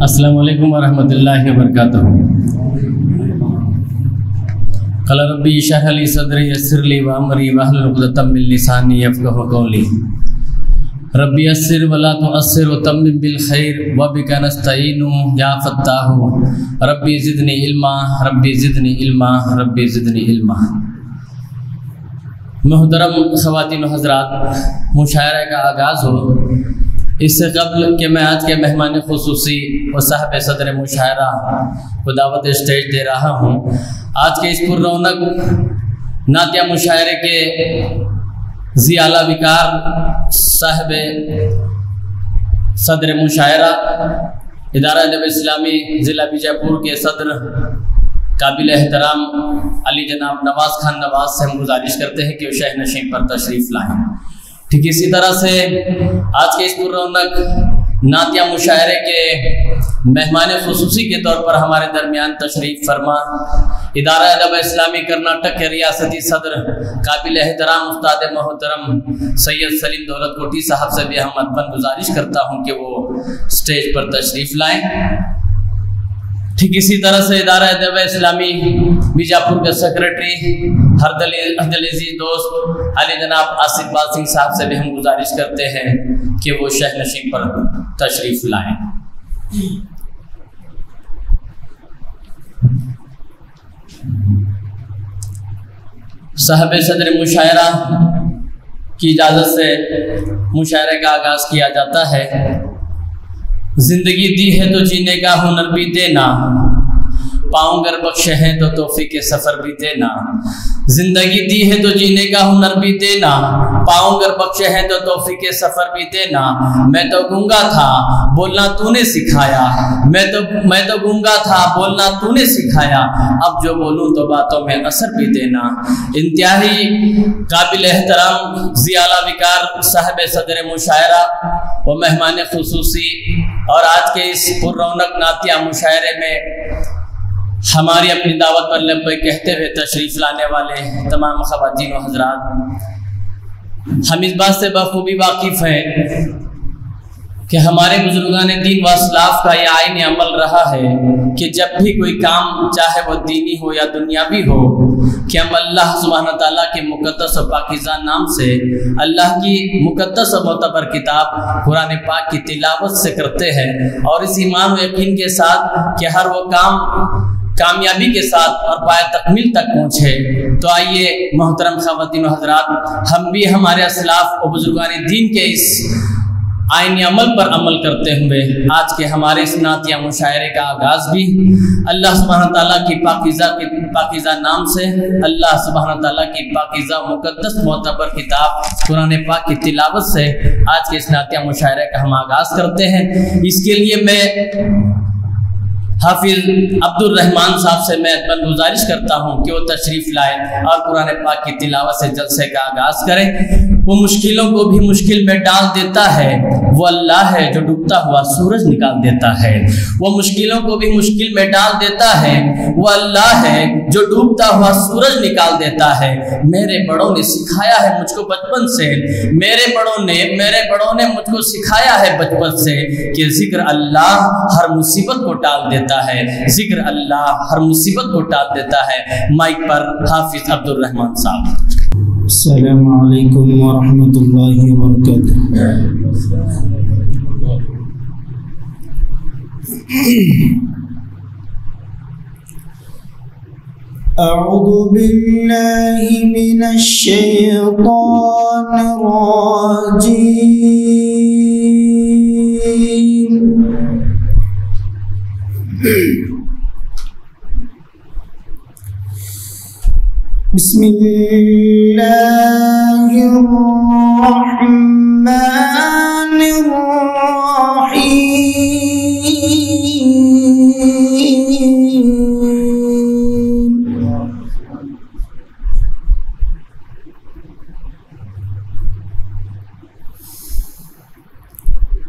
السلام علیکم ورحمۃ اللہ وبرکاتہ۔ قال ربی اشرح لی صدری یسر لی وامری واحلل عقدۃ من لسانی یفقہوا قولی۔ ربی یسر ولا تعسر وتمم بالخیر وبک نستعین یا فتاح ربی زدنی علما ربی زدنی علما ربی زدنی علما۔ محترم خواتین و حضرات، مشاعرہ کا آغاز ہو اس سے قبل کہ میں آج کے مہمان خصوصی و صاحب صدر مشاعرہ کو دعوت اسٹیج دے رہا ہوں، آج کے اس پر رونق نعتیہ مشاعرے کے ذی اعلیٰ وقار صاحب صدر مشاعرہ ادارہ ادب اسلامی ضلع بیجا پور کے صدر قابل احترام علی جناب نواز خان نواز سے ہم گزارش کرتے ہیں کہ وہ شہ نشین پر تشریف لائیں۔ ٹھیک اسی طرح سے آج کے اس پر رونق نعتیہ مشاعرے کے مہمان خصوصی کے طور پر ہمارے درمیان تشریف فرما ادارہ ادب اسلامی کرناٹک کے ریاستی صدر قابل احترام استاد محترم سید سلیم دولت کوٹی صاحب سے بھی ہم مدبن گزارش کرتا ہوں کہ وہ اسٹیج پر تشریف لائیں۔ ٹھیک اسی طرح سے ادارہ ادب اسلامی بیجاپور کے سیکرٹری ہر دل عزیز دوست علی جناب آصف بال سنگھ صاحب سے بھی ہم گزارش کرتے ہیں کہ وہ شہ نشین پر تشریف لائیں۔ صاحب صدر مشاعرہ کی اجازت سے مشاعرے کا آغاز کیا جاتا ہے۔ زندگی دی ہے تو جینے کا ہنر بھی دینا، پاؤں گر بخشے ہیں تو توفیق سفر بھی دینا۔ زندگی دی ہے تو جینے کا ہنر بھی دینا، پاؤں گر بخشے ہیں تو توفیق سفر بھی دینا۔ میں تو گونگا تھا بولنا تو نے سکھایا، میں تو گونگا تھا بولنا تو نے سکھایا، اب جو بولوں تو باتوں میں اثر بھی دینا۔ انتہائی قابل احترام ذی اعلیٰ وقار صاحب صدر مشاعرہ و مہمان خصوصی اور آج کے اس پر رونق نعتیہ مشاعرے میں ہماری اپنی دعوت پر لبیک کہتے ہوئے تشریف لانے والے تمام خواتین و حضرات، ہم اس بات سے بخوبی واقف ہیں کہ ہمارے بزرگان دین و اسلاف کا یہ عین عمل رہا ہے کہ جب بھی کوئی کام چاہے وہ دینی ہو یا دنیاوی ہو کہ ہم اللہ سبحانہ تعالیٰ کے مقدس و پاکیزہ نام سے اللہ کی مقدس و معتبر کتاب قرآن پاک کی تلاوت سے کرتے ہیں، اور اس ایمان و یقین کے ساتھ کہ ہر وہ کام کامیابی کے ساتھ اور پائے تکمیل تک پہنچے۔ تو آئیے محترم خواتین و حضرات، ہم بھی ہمارے اسلاف و بزرگان دین کے اس آئین عمل پر عمل کرتے ہوئے آج کے ہمارے اس نعتیہ مشاعرے کا آغاز بھی اللہ سبحانہ تعالیٰ کی پاکیزہ نام سے، اللہ سبحانہ تعالیٰ کی پاکیزہ مقدس معتبر کتاب قرآن پاک کی تلاوت سے آج کے اس نعتیہ مشاعرے کا ہم آغاز کرتے ہیں۔ اس کے لیے میں حافظ عبد الرحمن صاحب سے میں گزارش کرتا ہوں کہ وہ تشریف لائے اور قرآن پاک کی تلاوت سے جلسے کا آغاز کریں۔ وہ مشکلوں کو بھی مشکل میں ڈال دیتا ہے، وہ اللہ ہے جو ڈوبتا ہوا سورج نکال دیتا ہے۔ وہ مشکلوں کو بھی مشکل میں ڈال دیتا ہے، وہ اللہ ہے جو ڈوبتا ہوا سورج نکال دیتا ہے۔ میرے بڑوں نے سکھایا ہے مجھ کو بچپن سے، میرے بڑوں نے مجھ کو سکھایا ہے بچپن سے کہ ذکر اللہ ہر مصیبت کو ٹال دیتا ہے، ذکر اللہ ہر مصیبت کو ٹال دیتا ہے۔ مائک پر حافظ عبد الرحمن صاحب۔ السلام علیکم ورحمۃ اللہ وبرکاتہ۔ اعوذ باللہ من الشیطان الرجیم۔ بسم اللہ الرحمن الرحیم۔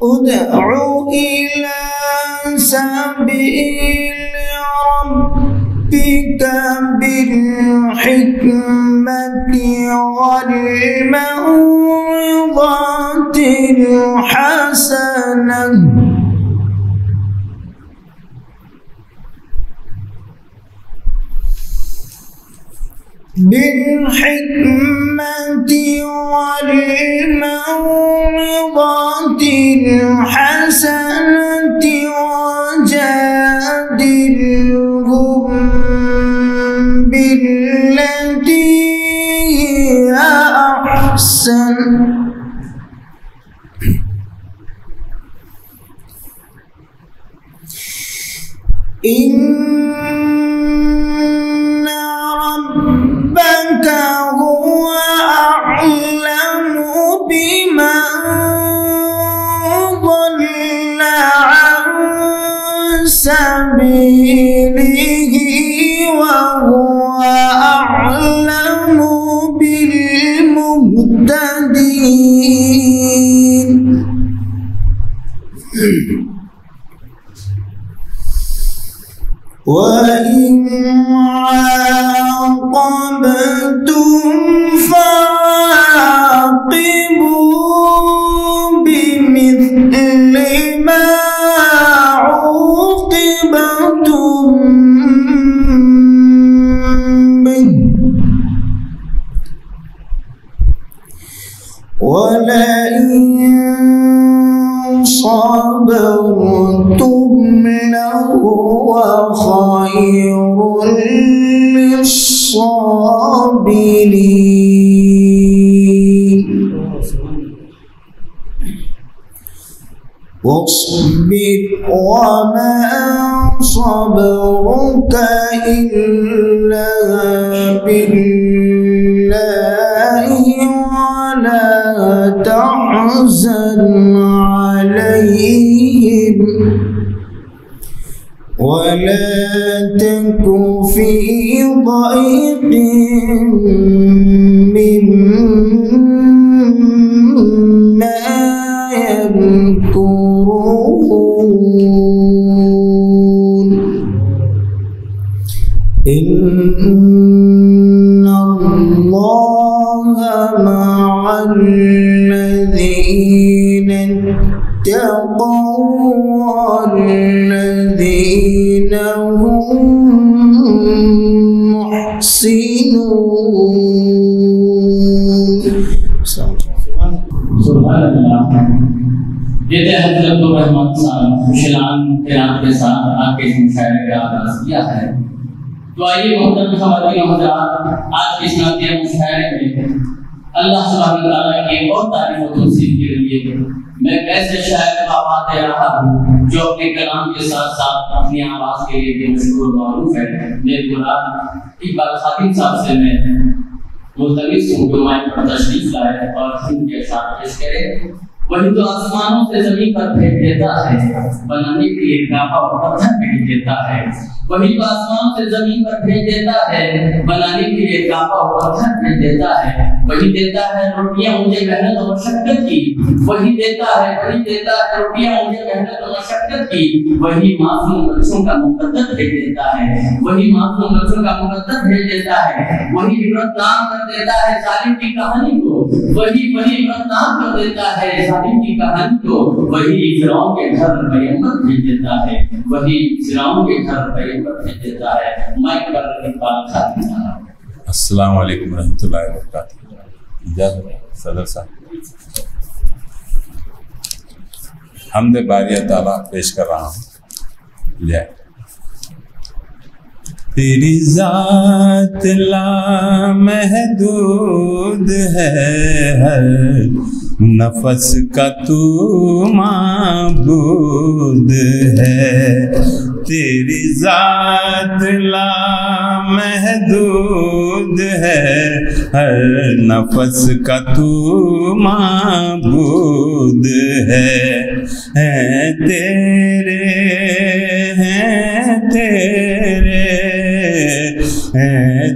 ادعو إلى سبيل ربك بالحكمة والموعظة الحسنة بالحكمة والموعظة الحسنة وجادلهم بالتي هي أحسن إن ربك هو أعلم بمن ضل عن سبيله وهو أعلم بالمهتدين وإن عاقبتم فعاقبوا بمثل ما عوقبتم به ولئن صبرتم لهو خير للصابرين واصبر وما صبرك إلا بالله ولا تحزن عليهم ولا تك في ضيق مما يمكرون إن الله مع الذين اتقوا والذين هم محسنون. سبحان اللہ. یہ تھے حضرت عبدالرحمن صاحب خوشلان قرآن کے ساتھ آپ کے اس مشاعرے کا آغاز کیا ہے. تو آئیے محترم خواتین و حضرات، آج کے اس نعتیہ مشاعرے میں اللہ سبحانہ تعالیٰ کی ایک اور تعریف و توصیف کے لیے میں ایسے شاعر کا آواز دے رہا ہوں جو اپنے کلام کے ساتھ ساتھ اپنی آواز کے لیے بھی مشہور و معروف ہے. میرے مراد اقبال خاتم صاحب سے میں ملتمس ہوں کہ مائک پر تشریف لائے اور ان کے ساتھ پیش کرے. وہی تو آسمانوں سے زمین پر بھیج دیتا ہے، بنانے کے لیے کعبہ اور پتھر بھیج دیتا ہے. وہی تو آسمان سے زمین پر بھیج دیتا ہے، بنانے کے لیے کعبہ اور پتھر بھیج دیتا ہے. وہی دیتا ہے روٹیاں مجھے محنت و مشقت کی، وہی دیتا ہے روٹیاں مجھے محنت و مشقت کی. وہی معصوم بچوں کا مقدر بھیج دیتا ہے، وہی معصوم بچوں کا مقدر بھیج دیتا ہے. وہی عبرتناک کر دیتا ہے ظالم کی کہانی کو، وہی عبرتناک کر دیتا ہے ظالم کی کہانی کو. وہی فرعون کے گھر پیغمبر بھیج دیتا ہے، وہی فرعون کے گھر پیغمبر بھیج دیتا ہے. مائک پر اقبال خاتم صاحب. السلام علیکم ورحمۃ اللہ وبرکاتہ. اجازت صدر صاحب حمد باری تعالیٰ پیش کر رہا ہوں. لے تیری ذات لامحدود ہے، ہر نفس کا تو معبود ہے. تیری ذات لامحدود ہے، ہر نفس کا تو معبود ہے.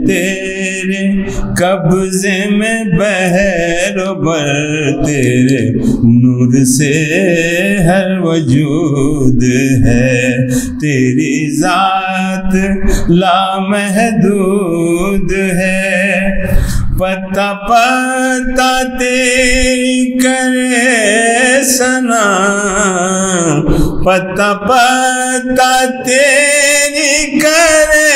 تیرے قبضے میں بحر و بر، تیرے نور سے ہر وجود ہے. تیری ذات لامحدود ہے، پتا پتا تیری کرے سنا، پتا پتا تیری کرے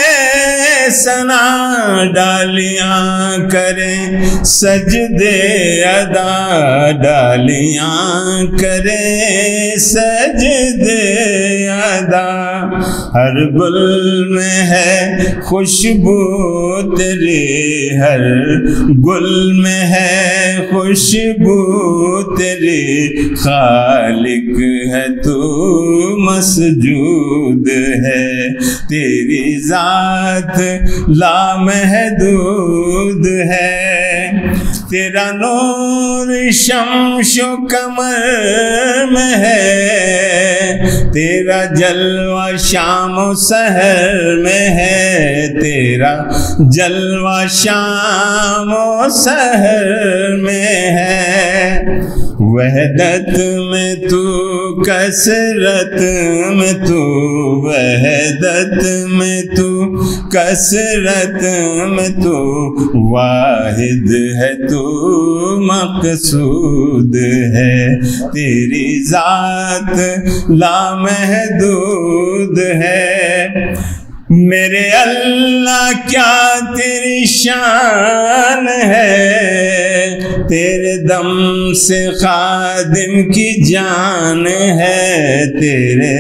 سنا ڈالیاں کریں سجدے ادا ڈالیاں کریں سجدے ادا ہر گل میں ہے خوشبو تیری ہر گل میں ہے خوشبو تیری خالق ہے تو مسجود ہے تیری ذات لامحدود ہے تیرا نور شمس و قمر میں ہے تیرا جلوہ شام و سحر میں ہے تیرا جلوہ شام و سحر میں ہے وحدت میں تو کثرت میں تو وحدت میں تو کثرت میں تو واحد ہے تو مقصود ہے تیری ذات لامحدود ہے میرے اللہ کیا تیری شان ہے تیرے دم سے خادم کی جان ہے تیرے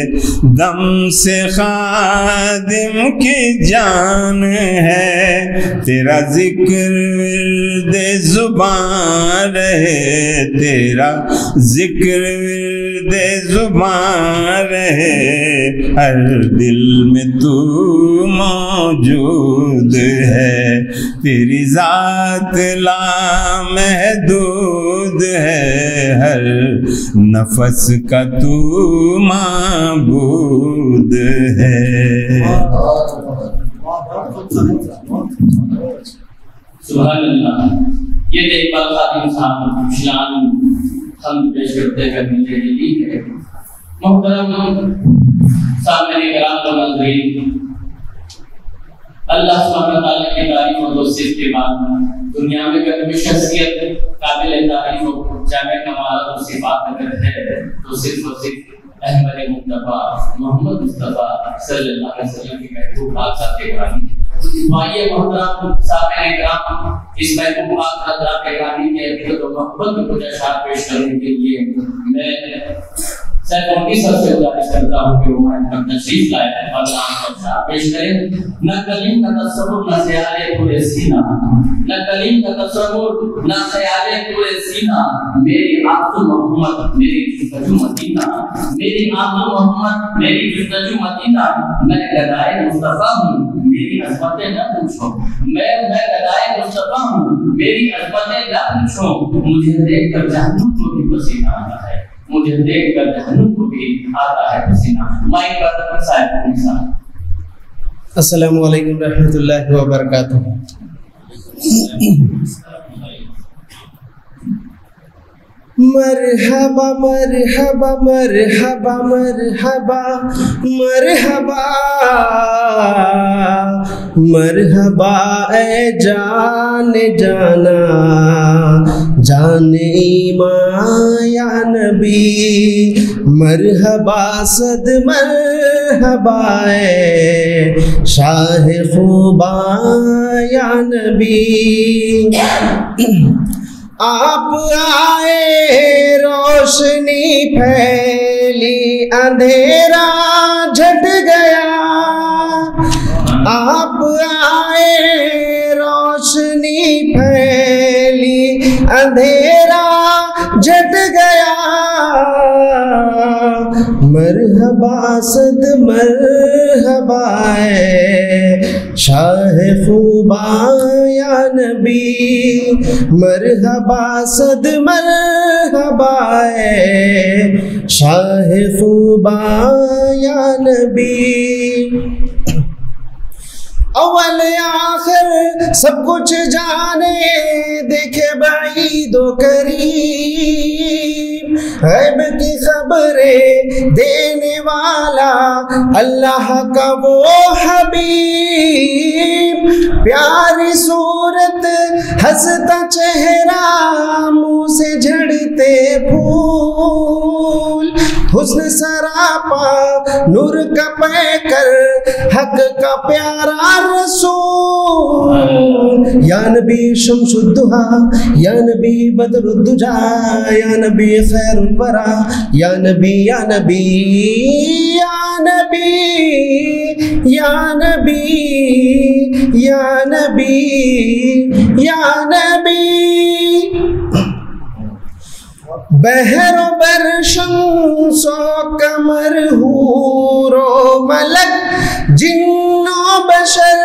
دم سے خادم کی جان ہے تیرا ذکر ورد زبان رہے تیرا ذکر ورد زبان رہے ہر دل میں تو موجود ہے تیری ذات لامحدود ہے ہر نفس کا تو معبود ہے سبحان اللہ یہ ایک بار خاتم صاحب شان ہم پیش کرتے ہیں مجھے لی ہے محترم سامنے کرام و ناظرین اللہ سبحانہ تعالیٰ کی تعریف و توصیف کے بعد دنیا میں کوئی شخصیت قابل تعریف و جامع کمالات و صفات اگر ہے تو صرف و صرف احمد مصطفیٰ محمد مصطفیٰ صلی اللہ علیہ وسلم کی محبوب پاک ذات گرامی ہے آئیے محترم سامعین کرام اس محبوب پاک ذات گرامی کے عقیدت و محبت کو کچھ اشعار پیش کرنے کے لیے میں سیکونڈی سب سے گزارش کرتا ہوں کہ وہ محمد تشریف لائے اور نام کا اشعار پیش کریں نہ کلیم کا تصور نہ خیال پورے سینہ نہ کلیم کا تصور نہ خیال پورے سینہ میری آرزو محمد میری جستجو مدینہ میری آرزو محمد میری جستجو مدینہ میں گدائے مصطفیٰ ہوں میری عظمتیں نہ پوچھو میں گدائے مصطفیٰ ہوں میری عظمتیں نہ پوچھو مجھے دیکھ کر جہنم کو بھی پسینہ آتا ہے مجھے دیکھ کر جہنم کو بھی آتا ہے پسینہ مائک پر صاحب انسان السلام علیکم رحمۃ اللہ وبرکاتہ مرحبا مرحبا مرحبا مرحبا مرحبا مرحبا اے جان جانا جان ایمان یا نبی مرحبا صد مرحبا اے شاہ خوباں یا نبی آپ آئے روشنی پھیلی اندھیرا جھٹ گیا آپ آئے روشنی پھیلی اندھیرا جھٹ گیا مرحبا صد مرحبا اے شاہ خوباں یا نبی مرحبا صد مرحبا اے شاہ خوباں یا نبی اول آخر سب کچھ جانے دیکھے بعید و قریب غیب کی خبریں دینے والا اللہ کا وہ حبیب پیاری صورت ہنستا چہرہ منہ سے جھڑتے پھول حسن سراپا نور کا پیکر حق کا پیارا رسول یا نبی شمس الدہا یا نبی بدر الدجا یا نبی خیر الورا یا نبی یا نبی یا نبی یا نبی یا نبی یا نبی بحر و بر شمس و قمر حور و ملک جن و بشر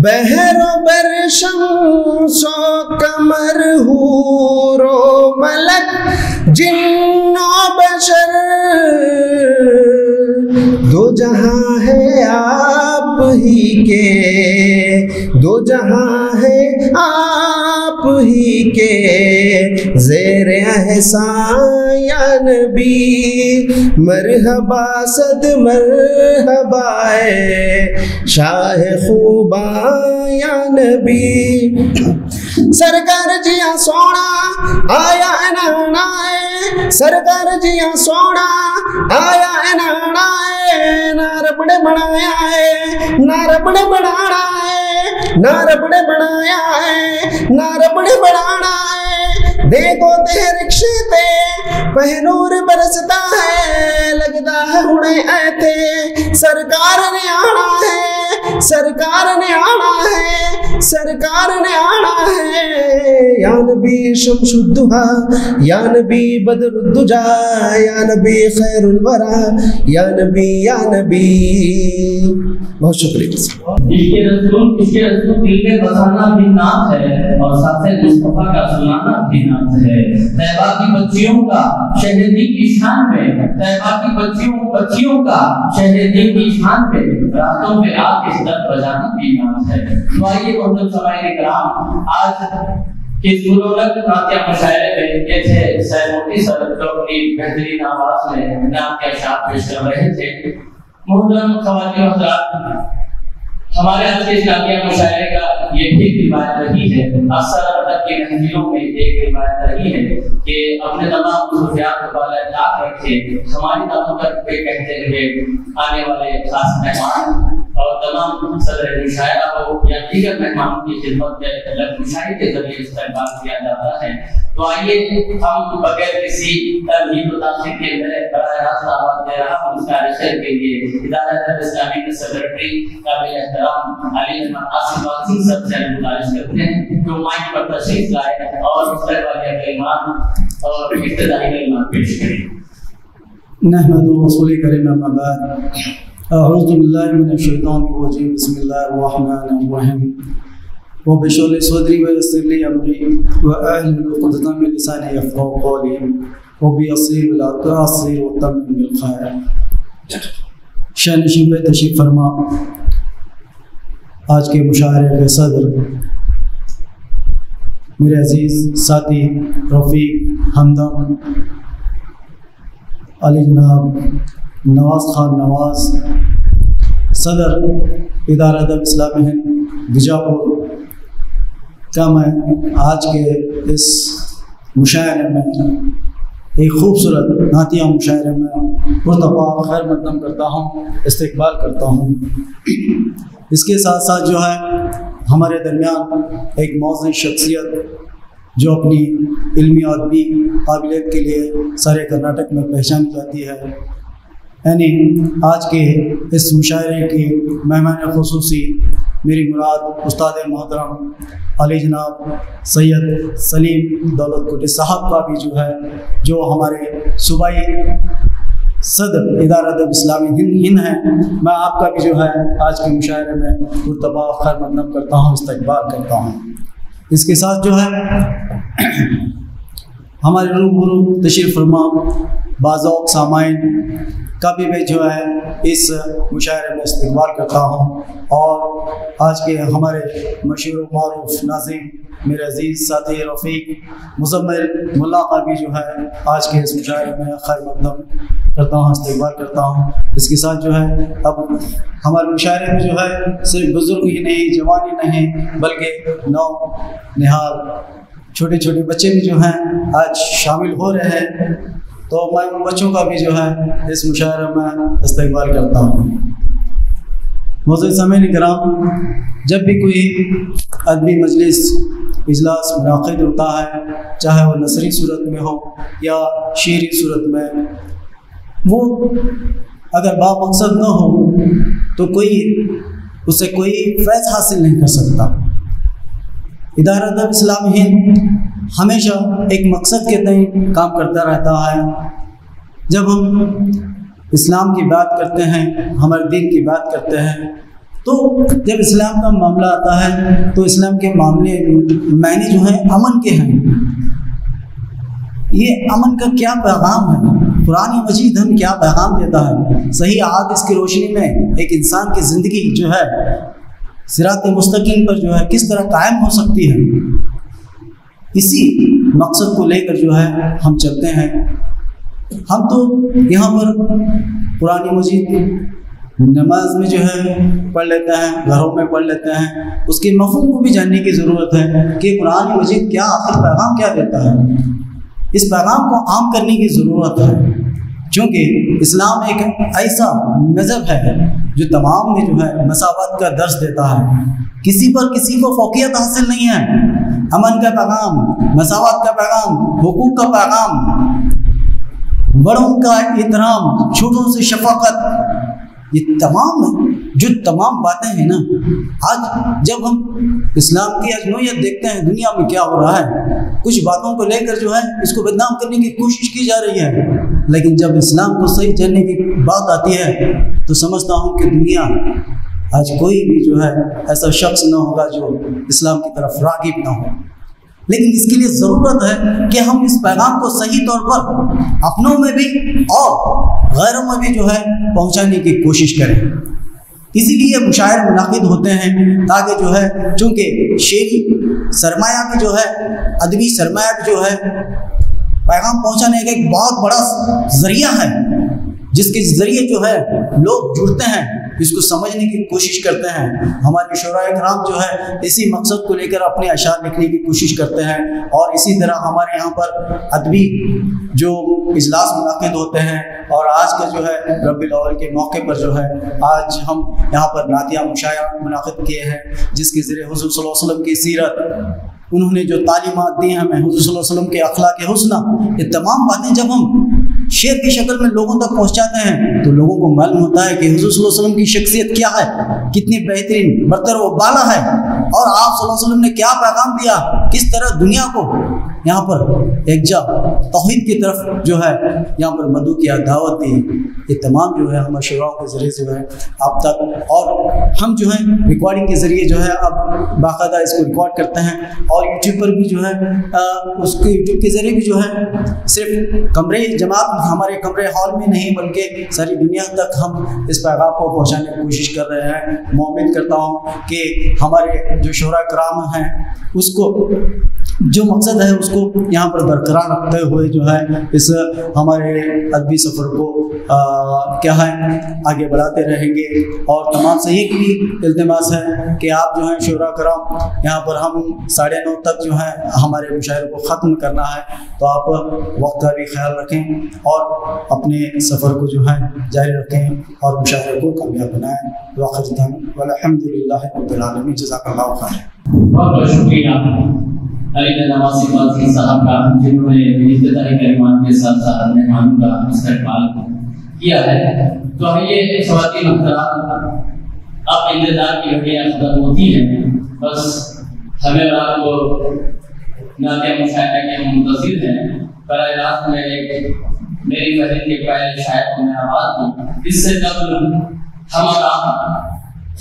بحر و بر شمس و قمر حور و ملک جن و بشر دو جہاں ہے آپ ہی کے دو جہاں ہے آپ ہی کے زیر احسان یا نبی مرحبا صد مرحبا شاہ خوباں یا نبی سرکار جیاں سونا آیا نانا سرکار جیاں سونا آیا نانا نہ رب نے بنایا ہے نہ رب نے بنانا ہے نہ رب نے بنایا ہے نہ رب نے بنانا ہے دیکھو تے رکشے تے پہنور برستا ہے لگتا ہے ہنے ایتے سرکار نے آنا ہے سرکار نے آنا ہے سرکار نے آنا ہے یا نبی شمس الدہا یا نبی بدر الدجا یا نبی خیر الورا یا نبی یا نبی بہت شکریہ اس کے رسول دل میں بسانا بھی نعت ہے اور ساتھ مصطفیٰ کا سنانا بھی نعت ہے طیبہ کی بچیوں کا شہر دین کی شان میں طیبہ کی بچیوں کا شہر دین کی شان پہ راتوں میں آ کے در بجانا بھی نعت ہے تو آئیے محترم سامعین کرام آج کے ضرورت نعتیہ مشاعرے میں یہ تھے سید مفتی صدر جو اپنی بہترین آواز میں نعت کے اشعار پیش کر رہے تھے محترم خواتین و حضرات ہمارے آج کے نعتیہ مشاعرے کا یہ بھی روایت رہی ہے اکثر ادب کی محفلوں میں ایک روایت رہی ہے کہ اپنے تمام خصوصیات کو بالا طاق رکھے ہماری دعوت پہ کہتے ہوئے آنے والے خاص مہمان اور تمام صدر مشاعرہ ہو یا دیگر مہمانوں کی خدمت میں مشاعرے کے ذریعے استقبال کیا جاتا ہے تو آئیے ہم بغیر کسی تمہید و تاخیر کے براہ راست آواز دے رہا ہوں اس خیر کے لیے ادارہ اسلامی کے سیکرٹری قابل احترام علی احمد آصف واسی صاحب سے گزارش کرتے ہیں جو مائک پر تشریف لائے اور استقبالیہ کلمات اور ابتدائی کلمات پیش کریں. نحمد رسول کریم اما بعد اعوذ باللہ من الشیطان الرجیم بسم اللہ الرحمن الرحیم رب اشرح لي صدري ويسر لي امري واحلل عقدة من لساني يفقهوا قولي رب يسر ولا تعسر وتمم بالخير. شانشین پہ تشریف فرما آج کے مشاعرے کے صدر میرے عزیز ساتھی رفیق ہمدم علی جناب نواز خان نواز صدر ادارہ ادب اسلامی ہند بیجاپور کا میں آج کے اس مشاعرے میں ایک خوبصورت نعتیہ مشاعرے میں پرتپاک خیر مقدم کرتا ہوں استقبال کرتا ہوں. اس کے ساتھ ساتھ جو ہے ہمارے درمیان ایک موزوں شخصیت جو اپنی علمی اور ادبی قابلیت کے لیے سارے کرناٹک میں پہچانی جاتی ہے یعنی آج کے اس مشاعرے کی مہمان خصوصی میری مراد استاد محترم علی جناب سید سلیم دولت کوٹی صاحب کا بھی جو ہے جو ہمارے صوبائی صدر ادارہ ادب اسلامی ہند ہیں. میں آپ کا بھی جو ہے آج کے مشاعرے میں مرتبہ خیر مقدم کرتا ہوں استقبال کرتا ہوں. اس کے ساتھ جو ہے ہمارے روبرو تشریف فرما باذوق سامعین کا بھی میں جو ہے اس مشاعرے میں استقبال کرتا ہوں اور آج کے ہمارے مشہور و معروف ناظرین میرے عزیز ساتھی رفیق مزمل ملا کا بھی جو ہے آج کے اس مشاعرے میں خیر مقدم کرتا ہوں استقبال کرتا ہوں. اس کے ساتھ جو ہے اب ہمارے مشاعرے میں جو ہے صرف بزرگ ہی نہیں جوان ہی نہیں بلکہ نو نہال چھوٹے چھوٹے بچے بھی جو ہیں آج شامل ہو رہے ہیں تو میں ان بچوں کا بھی جو ہے اس مشاعرے میں استقبال کرتا ہوں۔ معزز سامعین کرام، جب بھی کوئی ادبی مجلس اجلاس منعقد ہوتا ہے، چاہے وہ نثری صورت میں ہو یا شعری صورت میں، وہ اگر با مقصد نہ ہو تو اس سے کوئی فیض حاصل نہیں کر سکتا۔ ادارہ ادب اسلامی ہند ہمیشہ ایک مقصد کے تئیں کام کرتا رہتا ہے۔ جب ہم اسلام کی بات کرتے ہیں، ہمارے دین کی بات کرتے ہیں، تو جب اسلام کا معاملہ آتا ہے تو اسلام کے معاملے معنی جو ہیں امن کے ہیں۔ یہ امن کا کیا پیغام ہے؟ قرآن مجید ہم کیا پیغام دیتا ہے؟ صحیح احادیث کی روشنی میں ایک انسان کی زندگی جو ہے صراط مستقیم پر جو ہے کس طرح قائم ہو سکتی ہے؟ اسی مقصد کو لے کر جو ہے ہم چلتے ہیں۔ ہم تو یہاں پر قرآن مجید نماز میں جو ہے پڑھ لیتے ہیں، گھروں میں پڑھ لیتے ہیں، اس کے مفہوم کو بھی جاننے کی ضرورت ہے کہ قرآن مجید کیا آخر پیغام کیا دیتا ہے۔ اس پیغام کو عام کرنے کی ضرورت ہے، چونکہ اسلام ایک ایسا مذہب ہے جو تمام میں جو ہے مساوات کا درس دیتا ہے۔ کسی پر کسی کو فوقیت حاصل نہیں ہے۔ امن کا پیغام، مساوات کا پیغام، حقوق کا پیغام، بڑوں کا احترام، چھوٹوں سے شفقت، یہ تمام باتیں ہیں نا۔ آج جب ہم اسلام کی اجنویت دیکھتے ہیں دنیا میں کیا ہو رہا ہے، کچھ باتوں کو لے کر جو ہے اس کو بدنام کرنے کی کوشش کی جا رہی ہے، لیکن جب اسلام کو صحیح جاننے کی بات آتی ہے تو سمجھتا ہوں کہ دنیا آج کوئی بھی جو ہے ایسا شخص نہ ہوگا جو اسلام کی طرف راغب نہ ہو۔ لیکن اس کے لیے ضرورت ہے کہ ہم اس پیغام کو صحیح طور پر اپنوں میں بھی اور غیروں میں بھی جو ہے پہنچانے کی کوشش کریں۔ اسی لیے مشاعر منعقد ہوتے ہیں تاکہ جو ہے، چونکہ شعری سرمایہ بھی جو ہے، ادبی سرمایہ بھی جو ہے پیغام پہنچانے کا ایک بہت بڑا ذریعہ ہے، جس کے ذریعے جو ہے لوگ جڑتے ہیں، اس کو سمجھنے کی کوشش کرتے ہیں۔ ہمارے شعراء کرام جو ہے اسی مقصد کو لے کر اپنے اشعار لکھنے کی کوشش کرتے ہیں، اور اسی طرح ہمارے یہاں پر ادبی جو اجلاس منعقد ہوتے ہیں، اور آج کا جو ہے ربیع الاول کے موقع پر جو ہے آج ہم یہاں پر نعتیہ مشاعرہ منعقد کیے ہیں، جس کے ذریعے حضور صلی اللہ علیہ وسلم کی سیرت، انہوں نے جو تعلیمات دی ہیں ہمیں، حضور صلی اللہ علیہ وسلم کے اخلاق حسنہ، یہ تمام باتیں جب ہم شعر کی شکل میں لوگوں تک پہنچاتے ہیں تو لوگوں کو معلوم ہوتا ہے کہ حضور صلی اللہ علیہ وسلم کی شخصیت کیا ہے، کتنی بہترین برتر و بالا ہے، اور آپ صلی اللہ علیہ وسلم نے کیا پیغام دیا، کس طرح دنیا کو یہاں پر ایک جا توحید کی طرف جو ہے یہاں پر مدعو کیا، دعوت دی۔ یہ تمام جو ہے ہمارے شعراؤں کے ذریعے جو ہے آپ تک، اور ہم جو ہے ریکارڈنگ کے ذریعے جو ہے اب باقاعدہ اس کو ریکارڈ کرتے ہیں، اور یوٹیوب پر بھی جو ہے اس کے یوٹیوب کے ذریعے بھی جو ہے صرف کمرے جماعت ہمارے کمرے ہال میں نہیں بلکہ ساری دنیا تک ہم اس پیغام کو پہنچانے کی کوشش کر رہے ہیں۔ میں امید کرتا ہوں کہ ہمارے جو شعراء کرام ہیں اس کو جو مقصد ہے اس کو یہاں پر برقرار رکھتے ہوئے جو ہے اس ہمارے ادبی سفر کو کیا ہے آگے بڑھاتے رہیں گے، اور تمام سے یہ بھی التماس ہے کہ آپ جو ہیں شعراء کرام یہاں پر ہم 9:30 تک جو ہے ہمارے مشاعرے کو ختم کرنا ہے، تو آپ وقت کا بھی خیال رکھیں اور اپنے سفر کو جو ہے جاری رکھیں اور مشاعرے کو کامیاب بنائیں۔ والحمد للہ رب العالمین، جزاک اللہ خیر۔ بہت بہت شکریہ علی نواسی قاضی صاحب کا، جنہوں نے ابتدائی کلمات کے ساتھ ساتھ مہمانوں کا استقبال کیا ہے۔ تو آئیے خواتین محترمات، اب انتظار کی گھڑیاں ختم ہوتی ہیں، بس ہمیں اور آپ کو نعتیہ مشاعرہ کے منتظر ہیں۔ براہ راست میں میری فہرست کے پہلے شاعر کو میں آواز دوں، اس سے قبل ہمارا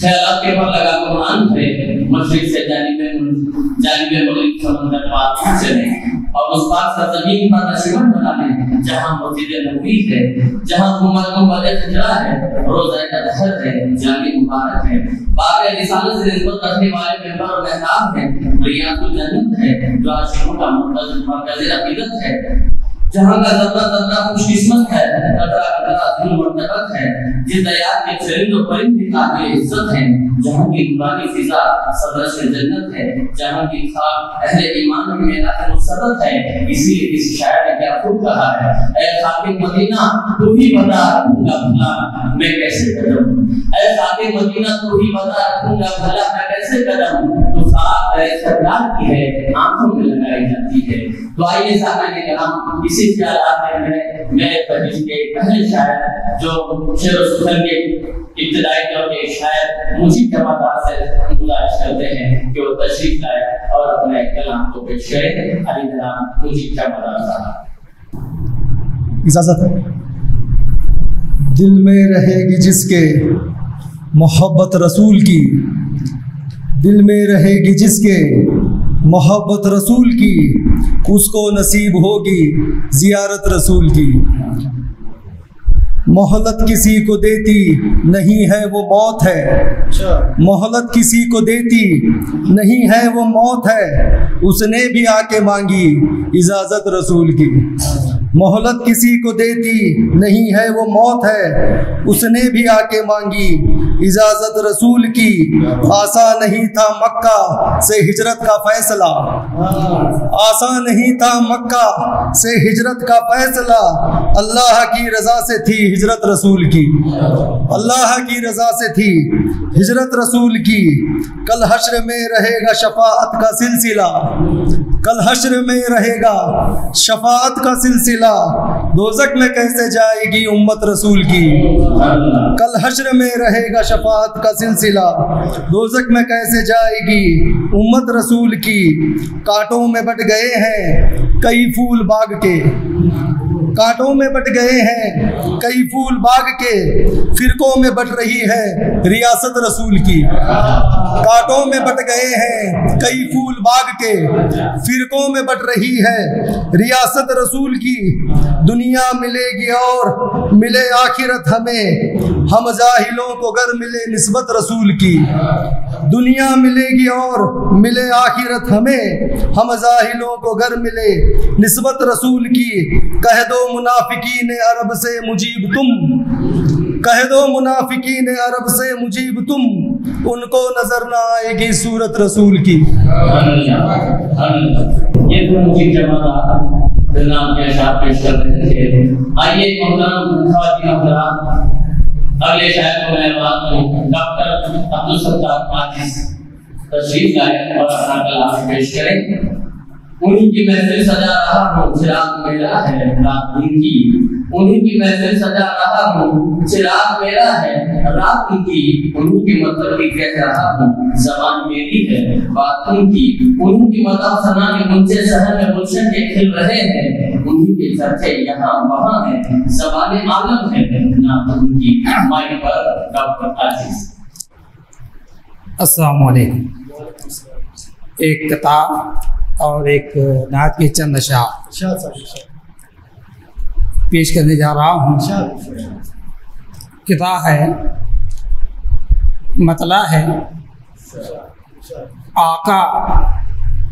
خیالات کے پر لگا قرآن ہے، مشرق سے جانب مغرب سمندر پار چلیں اور اس پاک سرزمین پر نشیمن بنا لیں جہاں مسجد نبوی ہے، جہاں گنبد خضرا ہے، روضہ اطہر ہے، جامع مبارک ہے، باب رسالت سے نسبت رکھنے والے منبر و محراب ہے، ریاض الجنت ہے، جو عاشقوں کا مرکز عقیدت ہے۔ جہاں کا ذرہ ذرہ خوش قسمت ہے، قطرہ قطرہ دل مرتبت ہے، جس دریا کے چرند و پرند بھی قابل عزت ہیں، جہاں کی نورانی فضا صدر سے جنت ہے، جہاں کی خاک اہل ایمان میں میراث مسرت ہے۔ اسی لیے اس شاعر نے کیا خوب کہا ہے، اے خاک مدینہ تو ہی بتا رکھوں گا بھلا میں کیسے قدم، اے خاک مدینہ تو ہی بتا رکھوں گا بھلا میں کیسے قدم، تو خاک سرکار کی ہے آنکھوں میں لگائی جاتی ہے۔ تو آئیے سامعین کرام، اسی خیالات میں حدیث کے پہلے شاعر جو شعر و سخن کے ابتدائی دور کے شاعر مجیب جمادار سے گزارش کرتے ہیں کہ وہ تشریف لائے اور اپنے کلام کو پیش کریں۔ علی جناب مجیب جمادار صاحب، اجازت ہے۔ دل میں رہے گی جس کے محبت رسول کی، دل میں رہے گی جس کے محبت رسول کی، اس کو نصیب ہوگی زیارت رسول کی۔ مہلت کسی کو دیتی نہیں ہے وہ موت ہے، مہلت کسی کو دیتی نہیں ہے وہ موت ہے، اس نے بھی آ کے مانگی اجازت رسول کی۔ مہلت کسی کو دیتی نہیں ہے وہ موت ہے، اس نے بھی آ کے مانگی اجازت رسول کی۔ آسان نہیں تھا مکہ سے ہجرت کا فیصلہ، آسان نہیں تھا مکہ سے ہجرت کا فیصلہ، اللہ کی رضا سے تھی ہجرت رسول کی، اللہ کی رضا سے تھی ہجرت رسول کی۔ کل حشر میں رہے گا شفاعت کا سلسلہ، کل حشر میں رہے گا شفاعت کا سلسلہ، دوزخ میں کیسے جائے گی امت رسول کی۔ کل حشر میں رہے گا شفاعت کا سلسلہ، دوزخ میں کیسے جائے گی امت رسول کی۔ کانٹوں میں بٹ گئے ہیں کئی پھول باغ کے، کانٹوں میں بٹ گئے ہیں کئی پھول باغ کے، فرقوں میں بٹ رہی ہے ریاست رسول کی۔ کانٹوں میں بٹ گئے ہیں کئی پھول باغ کے، فرقوں میں بٹ رہی ہے ریاست رسول کی۔ دنیا ملے گی اور ملے آخرت ہمیں، ہم جاہلوں کو گر ملے نسبت رسول کی۔ دنیا ملے گی اور ملے آخرت ہمیں، ہم جاہلوں کو گر ملے نسبت رسول کی۔ کہہ دو منافقین عرب سے مجیب تم، کہہ دو منافقین عرب سے مجیب تم، ان کو نظر نہ آئے گی صورت رسول کی۔ یہ تو مجیب جمادار نام کے اشعار پیش کر رہے تھے۔ آئیے محترم خواتین و حضرات، اگلے شاعر کو میں بات کروں، ڈاکٹر عبدالستار عاجز تشریف لائے اور اپنا کلام پیش کریں۔ انہی کی محفل سجا رہا ہوں چراغ میرا ہے رات ان کی، انہی کی محفل سجا رہا ہوں چراغ میرا ہے رات ان کی، انہی کی مطلب بھی کہہ رہا ہوں زبان میری ہے بات ان کی، انہی کی مطلب سنا کے منچے شہر میں گلشن کے کھل رہے ہیں، انہی کے چرچے یہاں وہاں ہیں زبان عالم ہے نعت ان کی۔ مائک پر ڈاکٹر عاجز۔ السلام علیکم۔ ایک کتاب اور ایک نعت کے چند اشعار پیش کرنے جا رہا ہوں۔ کتاب ہے، مطلع ہے، آقا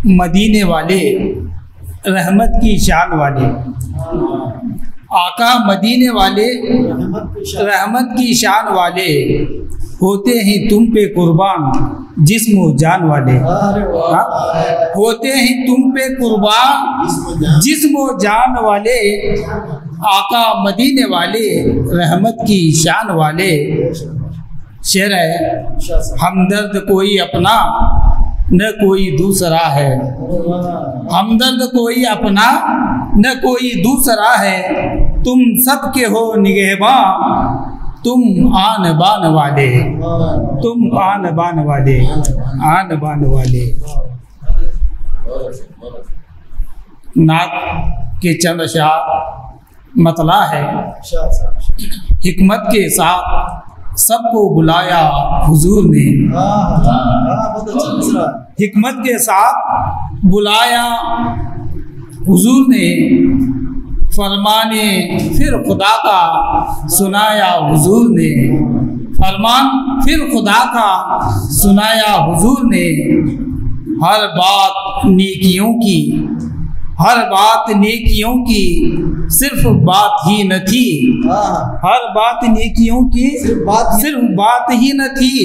مدینے والے رحمت کی شان والے، آقا مدینے والے رحمت کی شان والے، ہوتے ہیں تم پہ قربان جسم و جان والے، ہوتے ہیں تم پہ قربان جسم و جان والے، آقا مدینے والے رحمت کی شان والے۔ شعر ہے، ہمدرد کوئی اپنا نہ کوئی دوسرا ہے، ہمدرد کوئی اپنا نہ کوئی دوسرا ہے، تم سب کے ہو نگہباں تم آن بان والے، تم آن بان والے، آن بان والے۔ نعت کے چند اشعار مطلع ہے، حکمت کے ساتھ سب کو بلایا حضور نے، حکمت کے ساتھ بلایا حضور نے، فرمانے پھر خدا کا سنایا حضور نے، فرمان پھر خدا کا سنایا حضور نے، ہر بات نیکیوں کی ہر بات نیکیوں کی صرف بات ہی نہ تھی، ہر بات نیکیوں کی صرف بات ہی نہ تھی،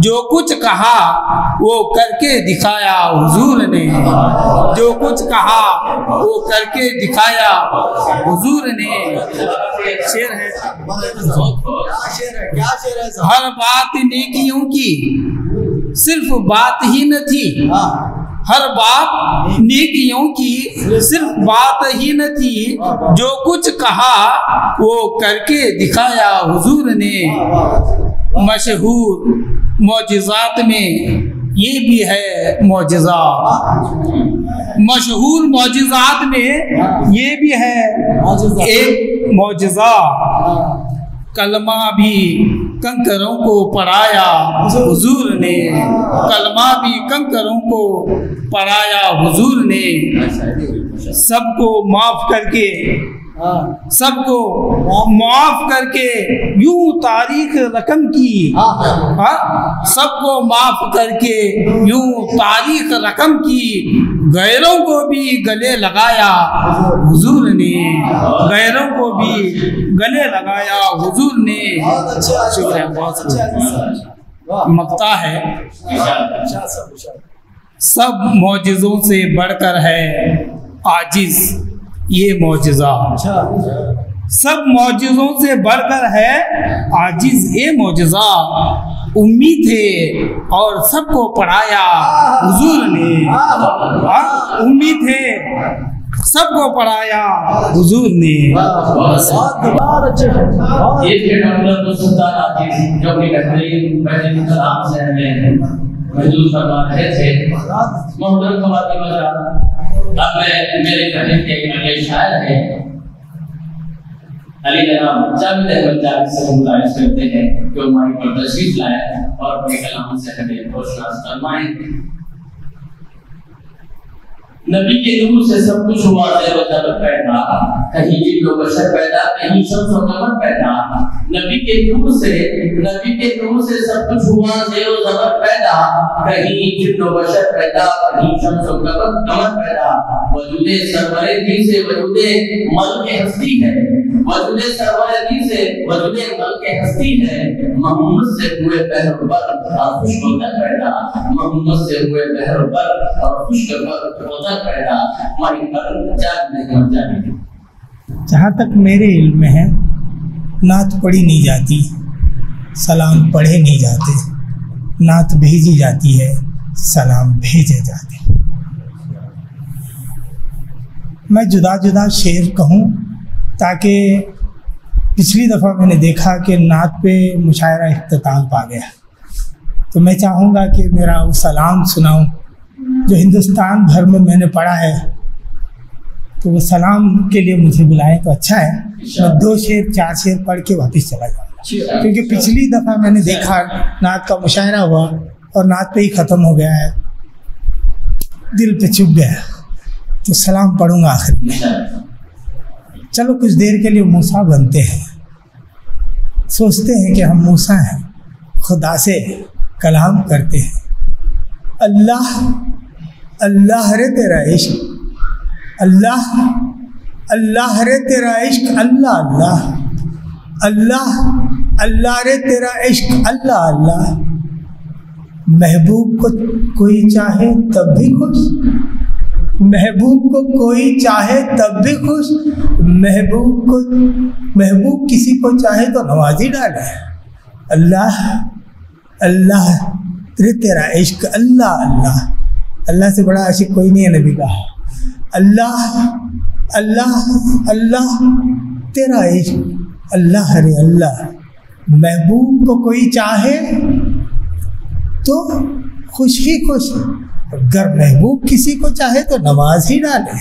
جو کچھ کہا وہ کر کے دکھایا حضور نے، جو کچھ کہا وہ کر کے دکھایا حضور نے۔ شعر ہے، ہر بات نیکیوں کی صرف بات ہی نہ تھی، ہر بات نیکیوں کی صرف بات ہی نہ تھی، جو کچھ کہا وہ کر کے دکھایا حضور نے۔ مشہور معجزات میں یہ بھی ہے معجزہ، مشہور معجزات میں یہ بھی ہے ایک معجزہ، کلمہ بھی کنکروں کو پڑھایا حضور نے، کلمہ بھی کنکروں کو پڑھایا حضور نے، سب کو معاف کر کے، سب کو معاف کر کے یوں تاریخ رقم کی، سب کو معاف کر کے یوں تاریخ رقم کی، غیروں کو بھی گلے لگایا حضور نے، غیروں کو بھی گلے لگایا حضور نے۔ شکریہ، بہت اچھا مقطع ہے۔ سب معجزوں سے بڑھ کر ہے عاجز یہ معجزہ، سب معجزوں سے بڑھ کر ہے عاجز یہ معجزہ، امی تھے اور سب کو پڑھایا حضور نے، امی تھے سب کو پڑھایا حضور نے۔ یہ تھے ڈاکٹر سلطان عاجز جو اپنی بہترین پہلے کلام سے ہمیں محدود فرما رہے تھے۔ محترم خواتین و حضرات، اب میرے ذہن کے ایک اگلے شاعر ہیں علی جناب جاوید احمد جاوید سے متعارف کرتے ہیں جو ہماری پر تشریف لائے اور اپنے کلام سے ہمیں روشناس فرمائیں۔ نبی کے نور سے سب کچھ ہوا زیر و زبر پیدا، کہیں جن و بشر پیدا کہیں شمس و قمر پیدا، نبی کے نور سے سب کچھ ہوا زیر و زبر پیدا، کہیں جن و بشر پیدا کہیں شمس و قمر پیدا، وجود سرور دی سے وجود ملک ہستی ہے، وجود سرور دی سے وجود ملک ہستی ہے، محمد سے ہوئے بحر بر اور خشک ہوتا پیدا، محمد سے ہوئے بحر بر اور خشک ہوتا پیدا، ہماری پر جاگ نہیں جانے۔ جہاں تک میرے علم میں ہے نعت پڑھی نہیں جاتی، سلام پڑھے نہیں جاتے، نعت بھیجی جاتی ہے، سلام بھیجے جاتے۔ میں جدا جدا شعر کہوں تاکہ پچھلی دفعہ میں نے دیکھا کہ نعت پہ مشاعرہ اختتام پا گیا، تو میں چاہوں گا کہ میرا وہ سلام سناؤں جو ہندوستان بھر میں نے پڑھا ہے، تو وہ سلام کے لیے مجھے بلائیں تو اچھا ہے۔ میں 2 شعر 4 شعر پڑھ کے واپس چلا جاؤں گا، کیونکہ پچھلی دفعہ میں نے دیکھا نعت کا مشاعرہ ہوا اور نعت پہ ہی ختم ہو گیا ہے، دل پہ چپ گیا، تو سلام پڑھوں گا آخری میں۔ چلو کچھ دیر کے لیے موسیٰ بنتے ہیں، سوچتے ہیں کہ ہم موسیٰ ہیں، خدا سے کلام کرتے ہیں۔ اللہ اللہ رے تیرا عشق، اللہ اللہ رے تیرا عشق، اللہ اللہ اللہ اللہ رے تیرا عشق، اللہ اللہ۔ محبوب کو کوئی چاہے تب بھی خوش، محبوب کو کوئی چاہے تب بھی خوش، محبوب کسی کو چاہے تو نوازی ڈالے۔ اللہ اللہ رے تیرا عشق، اللہ اللہ، اللہ سے بڑا عاشق کوئی نہیں ہے نبی کا۔ اللہ اللہ اللہ تیرا عشق، اللہ رے اللہ۔ محبوب کو کوئی چاہے تو خوش ہی خوش، اگر محبوب کسی کو چاہے تو نواز ہی ڈالے۔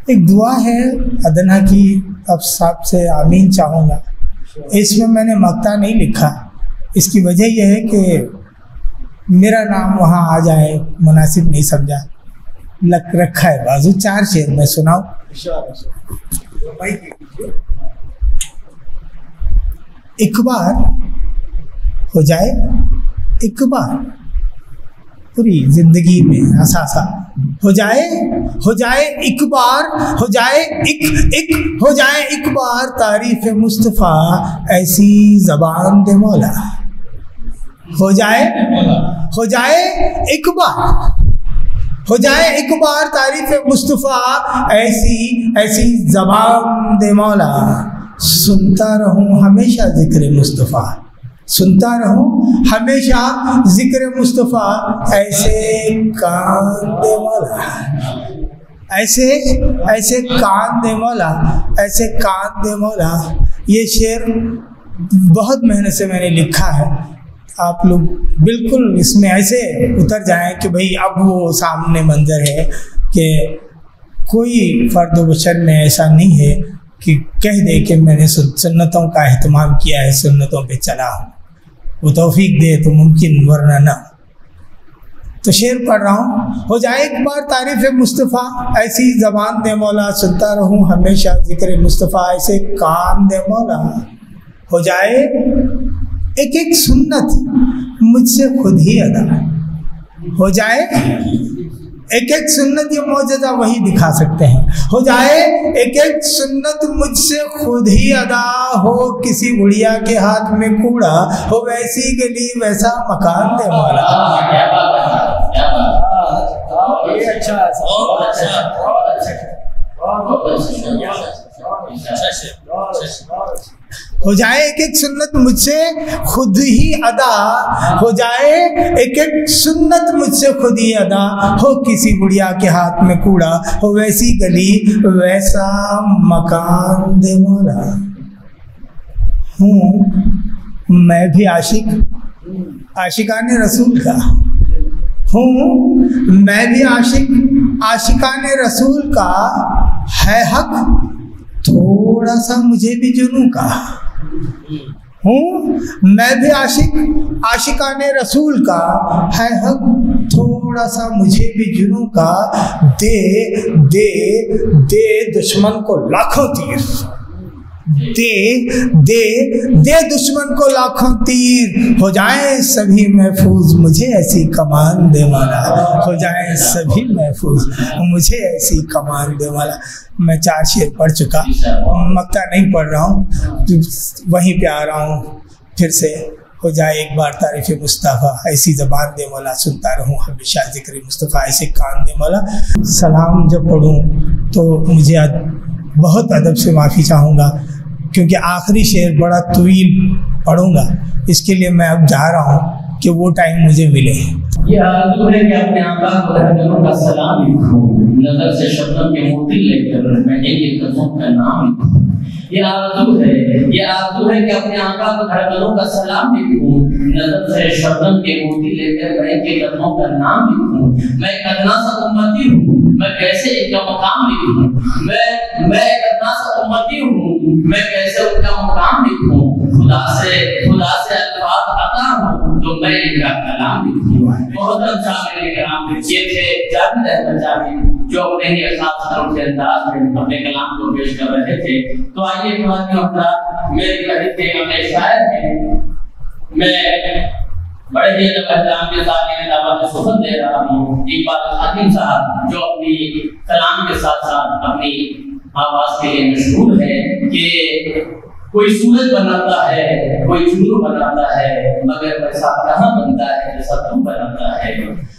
ایک دعا ہے ادنا کی، اب صاحب سے آمین چاہوں گا۔ اس میں نے مقطع نہیں لکھا، اس کی وجہ یہ ہے کہ میرا نام وہاں آ جائے، مناسب نہیں سمجھا، رکھا ہے بازو 4 شعر میں سناؤں۔ ایک بار ہو جائے، ایک بار پوری زندگی میں اثاثہ ہو جائے ایک بار ہو جائے ایک بار تعریف مصطفیٰ ایسی زبان دے مولا ہو جائے ایک بار تعریف مصطفیٰ ایسی زبان دے مولا سنتا رہوں ہمیشہ ذکر مصطفیٰ ذکر مصطفیٰ ایسے کان دے مولا ایسے کان دے مولا یہ شعر بہت محنت سے میں نے لکھا ہے. آپ لوگ بالکل اس میں ایسے اتر جائیں کہ بھئی اب وہ سامنے منظر ہے کہ کوئی فرد و بشر میں ایسا نہیں ہے کہ کہہ دے کہ میں نے سنتوں کا اہتمام کیا ہے, سنتوں پہ چلا ہوں. وہ توفیق دے تو ممکن, ورنہ نہ. تو شعر پڑھ رہا ہوں. ہو جائے ایک بار تعریف مصطفیٰ ایسی زبان دے مولا سنتا رہوں ہمیشہ ذکر مصطفیٰ ایسے کان دے مولا ہو جائے ایک سنت مجھ سے خود ہی ادا ہو جائے. ایک سنت, یہ معجزہ وہی دکھا سکتے ہیں. ہو جائے ایک سنت مجھ سے خود ہی ادا ہو کسی بڑھیا کے ہاتھ میں کوڑا ہو ویسی گلی ویسا مکان دے مولا. ہو جائے ایک سنت مجھ سے خود ہی ادا ہو جائے ایک سنت مجھ سے خود ہی ادا ہو کسی بڑھیا کے ہاتھ میں کوڑا ہو ویسی گلی ویسا مکان دے مولا. ہوں میں بھی عاشقان رسول کا ہوں میں بھی عاشقان رسول کا ہے حق تھوڑا سا مجھے بھی جنوں کا. ہوں میں بھی عاشقان رسول کا ہے حق تھوڑا سا مجھے بھی جنوں کا. دے دشمن کو لاکھوں تیر دے دشمن کو لاکھوں تیر ہو جائیں سبھی محفوظ مجھے ایسی کمان دے مولا ہو جائیں سبھی محفوظ مجھے ایسی کمان دے مولا. میں 4 شعر پڑھ چکا, مقطع نہیں پڑھ رہا ہوں, وہیں پہ آ رہا ہوں پھر سے. ہو جائے ایک بار تعریف مصطفیٰ ایسی زبان دے مولا سنتا رہوں ہمیشہ ذکر مصطفیٰ ایسے کان دے مولا. سلام جب پڑھوں تو مجھے بہت ادب سے معافی چاہوں گا کیونکہ آخری شعر بڑا طویل پڑھوں گا, اس کے لیے میں اب جا رہا ہوں کہ وہ ٹائم مجھے ملے. یہ آرزو ہے کہ اپنے آقا کو رہنموں کا سلام لکھوں, نظر سے شبنم کے موتی لے کر میں ایک قدموں کا نام لکھوں. یہ آرزو ہے کہ اپنے آقا کو رہنموں کا سلام لکھوں, نظر سے شبنم کے موتی لے کر میں ایک قدموں کا نام لکھوں. میں ایک ادنا سا امتی ہوں, میں کیسے ایک کا مقام لکھوں. میں ایک ادنا سا امتی ہوں, میں کیسے ان کا مقام لکھوں. خدا سے الفاظ عطا ہوں تو میں ان کا کلام لکھوں. بہت اچھا میرے کلام لکھے تھے جاوید احمد جاوید جو اپنے ہی خاص طرح سے انداز میں اپنے کلام کو پیش کر رہے تھے. تو آئیے میرے قریب کے اپنے شاعر ہیں, میں بڑے ہی ادب احترام کے ساتھ انہیں دعوت سخن دے رہا ہوں. اقبال خاتم صاحب جو اپنی کلام کے ساتھ ساتھ اپنی آواز کے لیے مشہور ہے کہ کوئی سورج بناتا ہے کوئی جنو بناتا ہے مگر ویسا کہاں بنتا ہے جیسا تم بناتا ہے.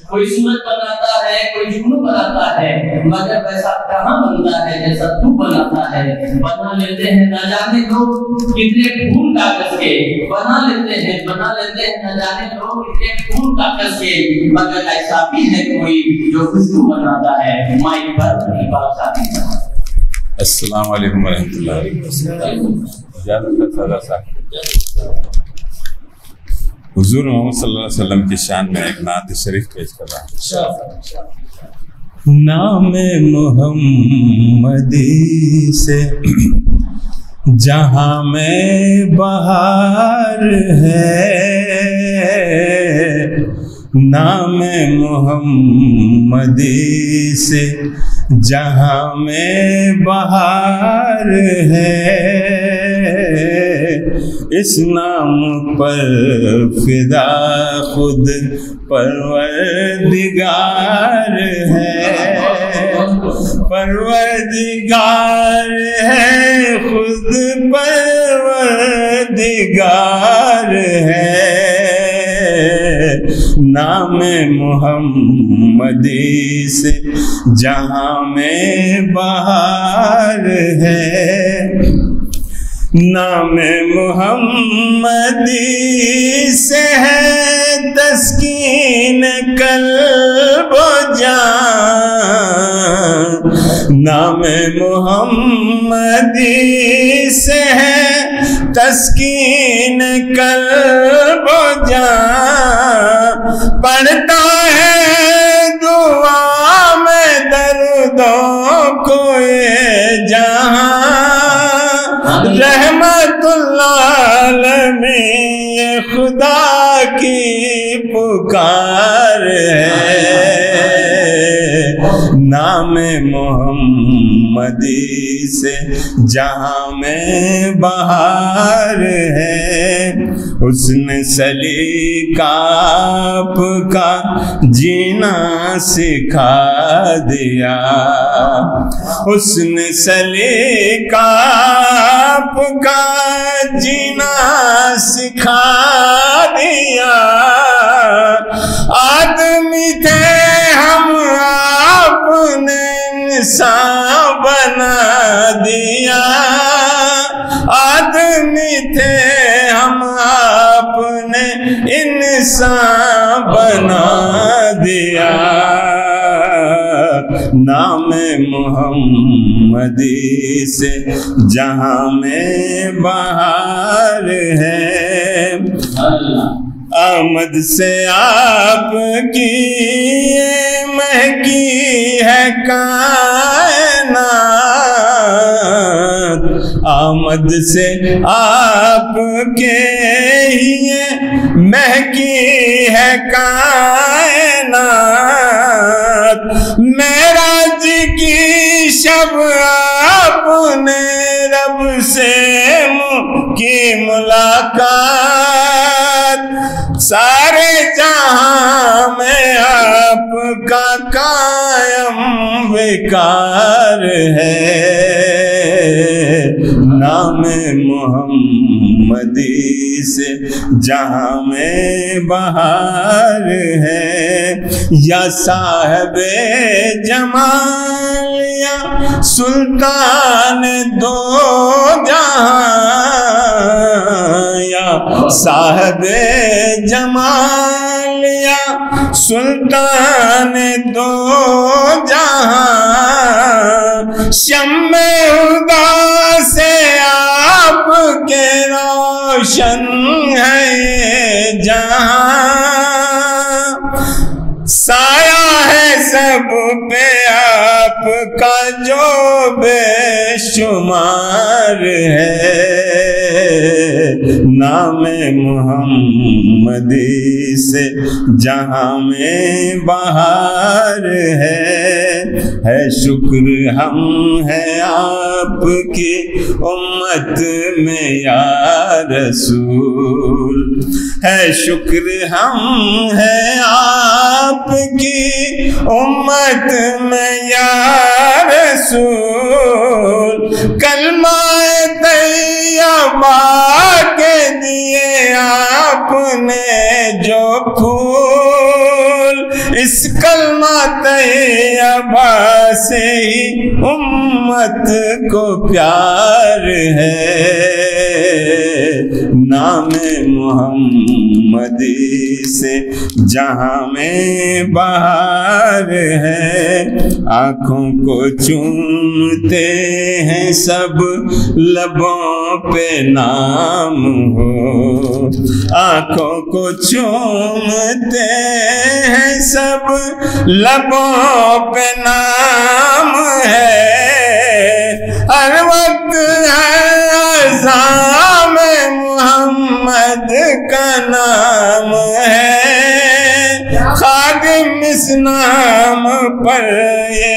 کوئی سورج بناتا ہے کوئی جنو بناتا ہے مگر ویسا کہاں بنتا ہے جیسا تو بناتا ہے. بنا لیتے ہیں نہ جانے لوگ کتنے پھول کاغذ کے, بنا لیتے ہیں نہ جانے لوگ کتنے پھول کاغذ کے مگر ایسا بھی ہے کوئی جو خوشبو بناتا ہے. مائک پر اقبال خاتم صاحب. السلام علیکم ورحمۃ اللہ. حضور محمد صلی اللہ علیہ وسلم کی شان میں ایک نعت شریف پیش کر رہا ہوں. نام محمدی سے جہاں میں بہار ہے, نام محمدی سے جہاں میں بہار ہے, اس نام پر فدا خود پروردگار ہے، پروردگار ہے، خود پروردگار ہے، نام محمدی سے جہاں میں بہار ہے، نام محمدی سے ہے تسکین قلب و جان، نام محمدی سے ہے تسکین قلب و جان، پڑھتا ہے دعا میں دردوں کو یہ جہاں، رحمت العالمین یہ خدا کی پکار ہے، نام محمدی سے جہاں میں بہار ہے، حسن سلیقہ آپ کا جینا سکھا دیا، حسن سلیقہ آپ کا جینا سکھا دیا، آدمی تھے ہم آپ نے انسان بنا دیا، آدمی تھے ہم آپ نے انسان بنا دیا، نام محمدی سے جہاں میں بہار ہے، آمد سے آپ کی یہ مہکی ہے کائنات، آمد سے آپ کے یہ مہکی ہے کائنات، معراج کی شب آپ نے رب سے کی ملاقات، سارے جہاں میں آپ کا قائم وقار ہے، نام محمدی سے جہاں میں بہار ہے، یا صاحب جمال یا سلطان دو جہاں، یا صاحب جمال یا سلطان دو جہاں، شمع ہدا سے آپ کے روشن ہے یہ جہاں، سایہ ہے سب پہ آپ کا جو بے شمار ہے، نام محمدی سے جہاں میں بہار ہے شکر ہم ہے آپ کی امت میں یا رسول، ہے شکر ہم ہے آپ کی امت میں یا رسول، کلمہ طیبہ کے دیے آپ نے جو پھول، اس کلمہ طیبہ سے ہی امت کو پیار ہے، نام محمدی سے جہاں میں بہار ہے، آنکھوں کو چومتے ہیں سب لبوں پہ نام ہو، آنکھوں کو چومتے ہیں سب لبوں پہ نام ہے، ہر وقت ہر اذان میں محمد کا نام ہے، خادم اس نام پر یہ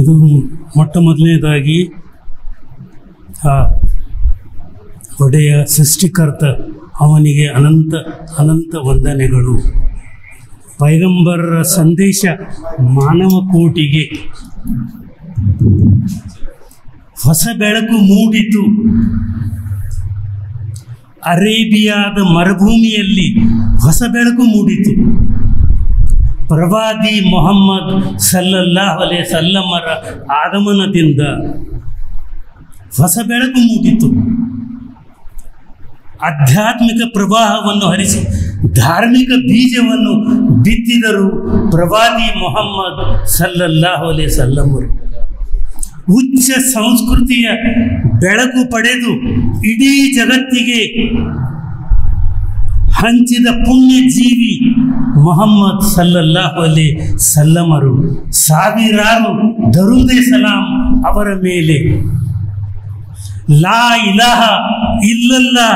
ಇದು ಮೊಟ್ಟ ಮೊದಲನೇದಾಗಿ ಆ ಒಡೆಯ ಸೃಷ್ಟಿಕರ್ತ ಅವನಿಗೆ ಅನಂತ ಅನಂತ ವಂದನೆಗಳು. ಪೈಗಂಬರರ ಸಂದೇಶ ಮಾನವ ಕೋಟಿಗೆ ಹೊಸ ಬೆಳಕು ಮೂಡಿತು. ಅರೇಬಿಯಾದ ಮರುಭೂಮಿಯಲ್ಲಿ ಹೊಸ ಬೆಳಕು ಮೂಡಿತು. ಪ್ರವಾದಿ ಮೊಹಮ್ಮದ್ ಸಲ್ಲಲ್ಲಾಹು ಅಲೈಹಿ ವಸಲ್ಲಮರ ಆಗಮನದಿಂದ ಹೊಸ ಬೆಳಕು ಮೂಡಿತು. ಆಧ್ಯಾತ್ಮಿಕ ಪ್ರವಾಹವನ್ನು ಹರಿಸಿ ಧಾರ್ಮಿಕ ಬೀಜವನ್ನು ಬಿತ್ತಿದರು ಪ್ರವಾದಿ ಮೊಹಮ್ಮದ್ ಸಲ್ಲಲ್ಲಾಹು ಅಲೈಹಿ ವಸಲ್ಲಮರು. ಉಚ್ಚ ಸಂಸ್ಕೃತಿಯ ಬೆಳಕು ಪಡೆದು ಇಡೀ ಜಗತ್ತಿಗೆ ಹಂಚಿದ ಪುಣ್ಯ ಜೀವಿ ಮೊಹಮ್ಮದ್ ಸಲ್ಲಲ್ಲಾಹು ಅಲೈಹಿ ವಸಲ್ಲಮರು. ಸಾವಿರಾರು ದರೂದೆ ಸಲಾಂ ಅವರ ಮೇಲೆ. ಲಾ ಇಲಾಹ ಇಲ್ಲಲ್ಲಾ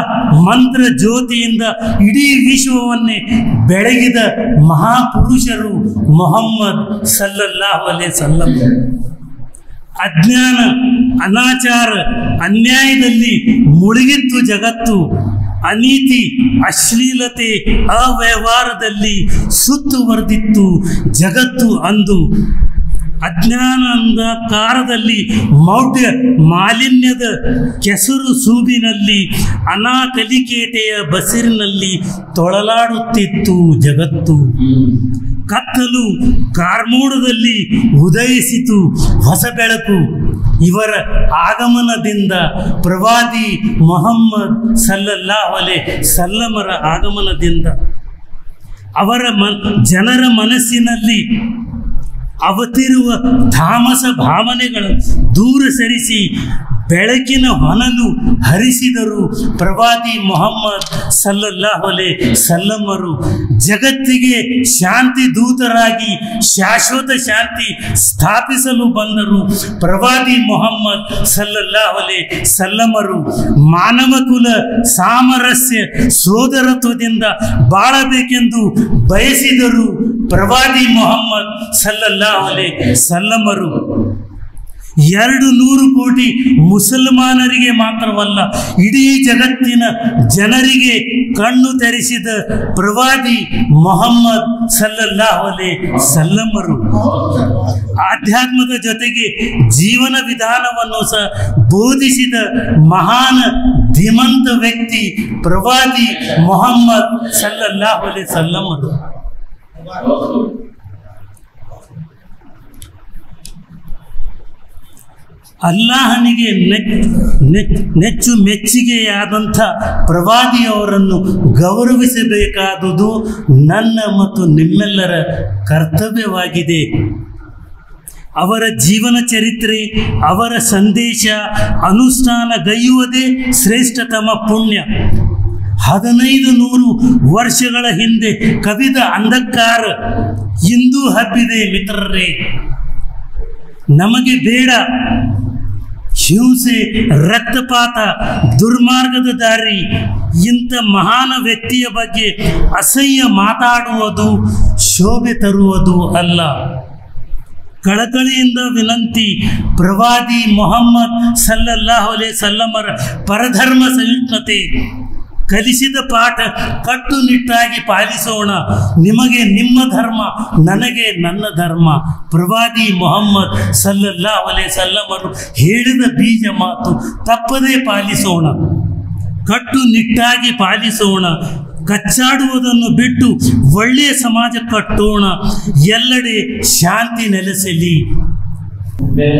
ಮಂತ್ರ ಜ್ಯೋತಿಯಿಂದ ಇಡೀ ವಿಶ್ವವನ್ನೇ ಬೆಳಗಿದ ಮಹಾಪುರುಷರು ಮೊಹಮ್ಮದ್ ಸಲ್ಲಲ್ಲಾಹು ಅಲೈಹಿ ವಸಲ್ಲಮರು. ಅಜ್ಞಾನ, ಅನಾಚಾರ, ಅನ್ಯಾಯದಲ್ಲಿ ಮುಳುಗಿತ್ತು ಜಗತ್ತು. ಅನೀತಿ, ಅಶ್ಲೀಲತೆ, ಅವ್ಯವಹಾರದಲ್ಲಿ ಸುತ್ತುವರೆದಿತ್ತು ಜಗತ್ತು ಅಂದು. ಅಜ್ಞಾನ ಅಂಧಕಾರದಲ್ಲಿ ಮೌಢ್ಯ ಮಾಲಿನ್ಯದ ಕೆಸರು ಸೂಬಿನಲ್ಲಿ ಅನಾಕಲಿಕೇಟೆಯ ಬಸಿರಿನಲ್ಲಿ ತೊಳಲಾಡುತ್ತಿತ್ತು ಜಗತ್ತು. ಕತ್ತಲು ಕಾರ್ಮೋಡದಲ್ಲಿ ಉದಯಿಸಿತು ಹೊಸ ಬೆಳಕು. ಇವರ ಆಗಮನದಿಂದ, ಪ್ರವಾದಿ ಮೊಹಮ್ಮದ್ ಸಲ್ಲಲ್ಲಾಹು ಅಲೈಹಿ ವಸಲ್ಲಮರ ಆಗಮನದಿಂದ ಅವರ ಜನರ ಮನಸ್ಸಿನಲ್ಲಿ ಅವತಿರುವ ತಾಮಸ ಭಾವನೆಗಳನ್ನು ದೂರ ಸರಿಸಿ ಬೆಳಕಿನ ಹೊನಲು ಹರಿಸಿದರು ಪ್ರವಾದಿ ಮೊಹಮ್ಮದ್ ಸಲ್ಲಲ್ಲಾಹು ಅಲೈಹಿ ವಸಲ್ಲಮರು. ಜಗತ್ತಿಗೆ ಶಾಂತಿ ದೂತರಾಗಿ ಶಾಶ್ವತ ಶಾಂತಿ ಸ್ಥಾಪಿಸಲು ಬಂದರು ಪ್ರವಾದಿ ಮೊಹಮ್ಮದ್ ಸಲ್ಲಲ್ಲಾಹು ಅಲೈಹಿ ವಸಲ್ಲಮರು. ಮಾನವ ಕುಲ ಸಾಮರಸ್ಯ ಸೋದರತ್ವದಿಂದ ಬಾಳಬೇಕೆಂದು ಬಯಸಿದರು ಪ್ರವಾದಿ ಮೊಹಮ್ಮದ್ ಸಲ್ಲಲ್ಲಾಹು ಅಲೈಹಿ ವಸಲ್ಲಮರು. 200 ಕೋಟಿ ಮುಸಲ್ಮಾನರಿಗೆ ಮಾತ್ರವಲ್ಲ, ಇಡೀ ಜಗತ್ತಿನ ಜನರಿಗೆ ಕಣ್ಣು ತೆರೆಸಿದ ಪ್ರವಾದಿ ಮೊಹಮ್ಮದ್ ಸಲ್ಲಲ್ಲಾಹು ಅಲೈಹಿ ವಸಲ್ಲಮರು. ಆಧ್ಯಾತ್ಮದ ಜೊತೆಗೆ ಜೀವನ ವಿಧಾನವನ್ನು ಸಹ ಬೋಧಿಸಿದ ಮಹಾನ್ ಧೀಮಂತ ವ್ಯಕ್ತಿ ಪ್ರವಾದಿ ಮೊಹಮ್ಮದ್ ಸಲ್ಲಲ್ಲಾಹು ಅಲೈಹಿ ವಸಲ್ಲಮರು. ಅಲ್ಲಾಹನಿಗೆ ನೆಚ್ಚು ಮೆಚ್ಚುಗೆಯಾದಂಥ ಪ್ರವಾದಿಯವರನ್ನು ಗೌರವಿಸಬೇಕಾದುದು ನನ್ನ ಮತ್ತು ನಿಮ್ಮೆಲ್ಲರ ಕರ್ತವ್ಯವಾಗಿದೆ. ಅವರ ಜೀವನ ಚರಿತ್ರೆ, ಅವರ ಸಂದೇಶ ಅನುಷ್ಠಾನಗೈಯುವುದೇ ಶ್ರೇಷ್ಠತಮ ಪುಣ್ಯ. 1500 ವರ್ಷಗಳ ಹಿಂದೆ ಕವಿದ ಅಂಧಕಾರ ಇಂದು ಹಬ್ಬಿದೆ ಮಿತ್ರರೇ. ನಮಗೆ ಬೇಡ ಹಿಂಸೆ, ರಕ್ತಪಾತ, ದುರ್ಮಾರ್ಗದ ದಾರಿ. ಇಂಥ ಮಹಾನ ವ್ಯಕ್ತಿಯ ಬಗ್ಗೆ ಅಸಹ್ಯ ಮಾತಾಡುವುದು ಶೋಭೆ ತರುವುದು ಅಲ್ಲ. ಕಳಕಳಿಯಿಂದ ವಿನಂತಿ, ಪ್ರವಾದಿ ಮೊಹಮ್ಮದ್ ಸಲ್ಲಲ್ಲಾಹು ಅಲೈಹಿ ವಸಲ್ಲಮರ ಪರಧರ್ಮ ಸಹಿಷ್ಣುತೆ ಕಲಿಸಿದ ಪಾಠ ಕಟ್ಟುನಿಟ್ಟಾಗಿ ಪಾಲಿಸೋಣ. ನಿಮಗೆ ನಿಮ್ಮ ಧರ್ಮ, ನನಗೆ ನನ್ನ ಧರ್ಮ. ಪ್ರವಾದಿ ಮೊಹಮ್ಮದ್ ಸಲ್ಲಲ್ಲಾಹು ಅಲೈಹಿ ವಸಲ್ಲಮರು ಹೇಳಿದ ಬೀಜ ಮಾತು ತಪ್ಪದೇ ಪಾಲಿಸೋಣ, ಕಟ್ಟುನಿಟ್ಟಾಗಿ ಪಾಲಿಸೋಣ. ಕಚ್ಚಾಡುವುದನ್ನು ಬಿಟ್ಟು ಒಳ್ಳೆಯ ಸಮಾಜ ಕಟ್ಟೋಣ. ಎಲ್ಲೆಡೆ ಶಾಂತಿ ನೆಲೆಸಲಿ.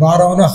12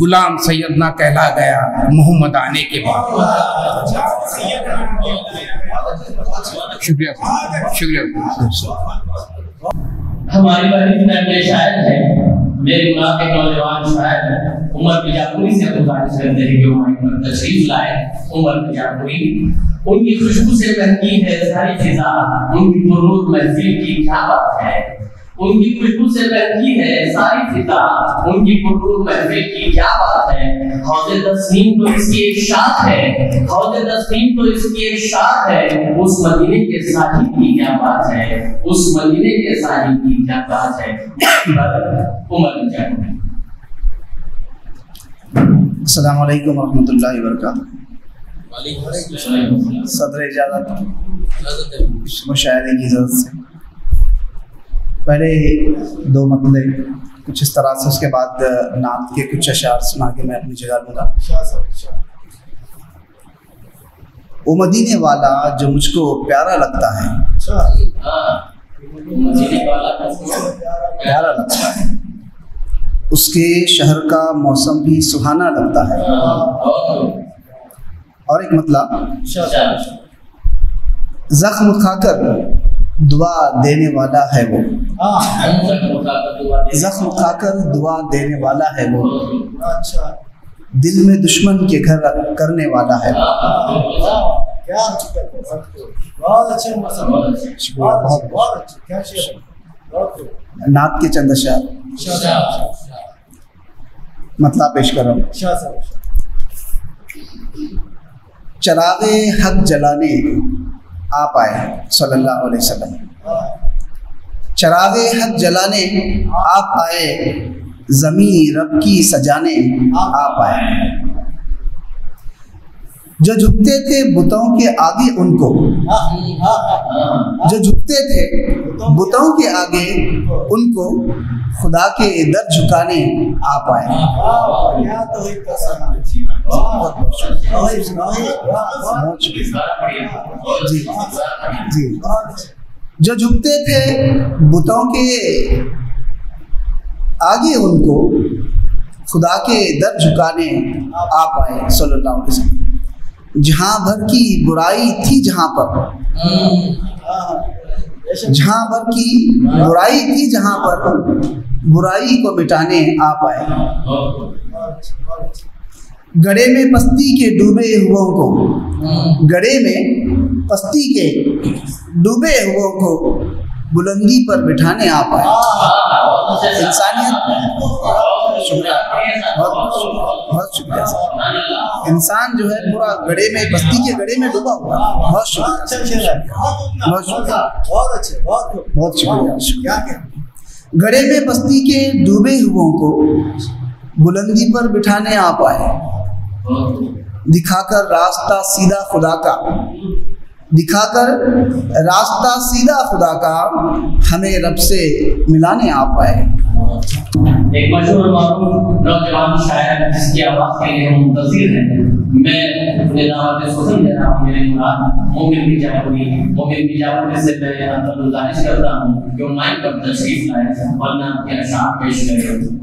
غلام سیدنا کہلا گیا محمد آنے کے بعد۔ شکریہ شکریہ۔ ہماری بڑی فیملی شاعر ہے، میرے ملک کے نوجوان شاعر عمر بیجاپوری سے گزارش کرتے ہیں کہ وہ ہماری پر تشریف لائے۔ عمر بیجاپوری، ان کی خوشبو سے مہکی ہے ساری فضا، ان کی مرور محفل کی کیا بات ہے، ان کی خوشبو سے مہکی ہے ساری فضا، ان کی مرور محفل کی کیا بات ہے۔ حوض تسنیم تو اس کی ایک شاخ ہے، حوض تسنیم تو اس کی ایک شاخ ہے، اس مدینے کے ساحل کی کیا بات ہے، اس مدینے کے ساحل کی کیا بات ہے۔ عمر بیجاپوری۔ السلام علیکم ورحمۃ اللہ وبرکاتہ۔ صدر اجازت مشاعرے کی اجازت سے پہلے 2 مطلب کچھ اس طرح سے، اس کے بعد نعت کے کچھ اشعار سنا کے میں اپنی جگہ لوں گا۔ وہ مدینے والا جو مجھ کو پیارا لگتا ہے، پیارا لگتا ہے، اس کے شہر کا موسم بھی سہانا لگتا ہے۔ اور ایک مطلب، زخم کھا کر دعا دینے والا ہے وہ، زخم کھا کر دعا دینے والا ہے وہ، دل میں دشمن کے گھر کرنے والا ہے وہ۔ نعت کے چند اشعار مطلب پیش کر رہا ہوں۔ چراغ حق جلانے آپ آئے صلی اللہ علیہ وسلم، چراغ حق جلانے آپ آئے، زمین رب کی سجانے آپ آئے۔ جو جھکتے تھے بتوں کے آگے ان کو، جو جھکتے تھے بتوں کے آگے ان کو، خدا کے در جھکانے آپ آئے۔ جی، جو جھکتے تھے بتوں کے آگے ان کو، خدا کے در جھکانے آپ آئے صلی اللہ علیہ وسلم۔ جہاں بھر کی برائی تھی جہاں پر، جہاں بھر کی برائی تھی جہاں پر، برائی کو مٹانے آپ آئے۔ گڑھے میں پستی کے ڈوبے ہوئوں کو، گڑھے میں پستی کے ڈوبے ہوئوں کو، بلندی پر بٹھانے آپ آئے۔ انسانیت، شکریہ، بہت شکریہ سر۔ انسان جو ہے پورا گڑھے میں، پستی کے گڑھے میں ڈوبا ہوا ہے۔ بہت شکریہ، بہت شکریہ، بہت شکریہ۔ گڑھے میں پستی کے ڈوبے ہوئوں کو، بلندی پر بٹھانے آپ آئے۔ دکھا کر راستہ سیدھا خدا کا، دکھا کر راستہ سیدھا خدا کا، ہمیں رب سے ملانے آپ آئے۔ ایک مشہور معروف نوجوان شاعر جس کی آواز کے لیے ہم منتظر ہیں، میں اپنے دعوت سخن دے رہا ہوں، میرے مراد مومن بیجاپوری۔ مومن بیجاپوری سے میں گزارش کرتا ہوں کہ وہ مائک پر تشریف لائے اور نام کے اشعار پیش کریں۔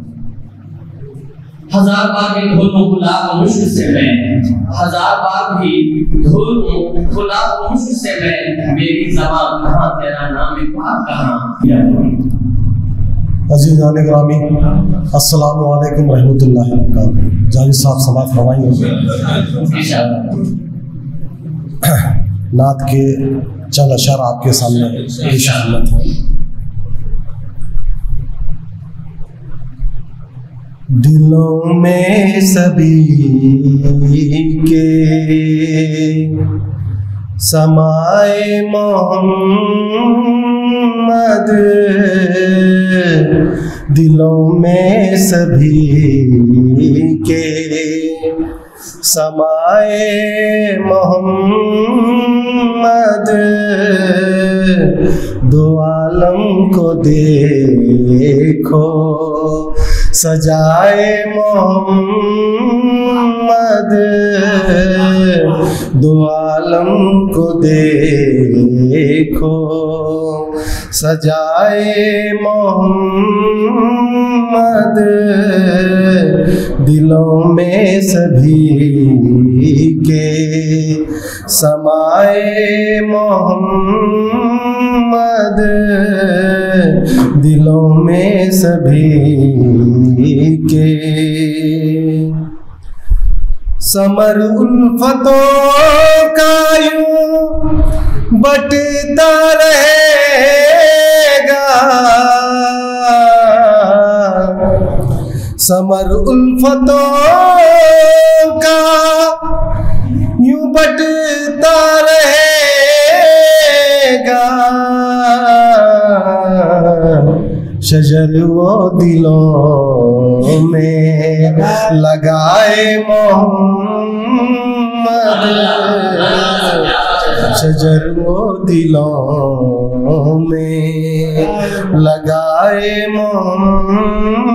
ہزار بار بھی دھول و گلاب و مشک سے میں، ہزار بار بھی دھول و گلاب و مشک سے میں، میری زبان کہاں تیرا نام پاک کہاں۔ عزیزان گرامی، السلام علیکم رحمۃ اللہ وبرکاتہ۔ جاوید صاحب سماعت فرمائیں۔ نعت کے چند اشعار آپ کے سامنے پیش خدمت ہیں۔ دلوں میں سبھی کے سمائے محمد، دلوں میں سبھی کے سمائے محمد، دو عالم کو دیکھو سجائے محمد، دو عالم کو دیکھو سجائے محمد دلوں میں سبھی کے، سمائے محمد دلوں میں سبھی کے، ثمر الفتوں کا یوں بٹتا رہے گا، ثمر الفتوں کا یوں بٹتا رہے گا، شجر وہ دلوں میں لگائے محمد، شجر وہ دلوں میں لگائے محمد،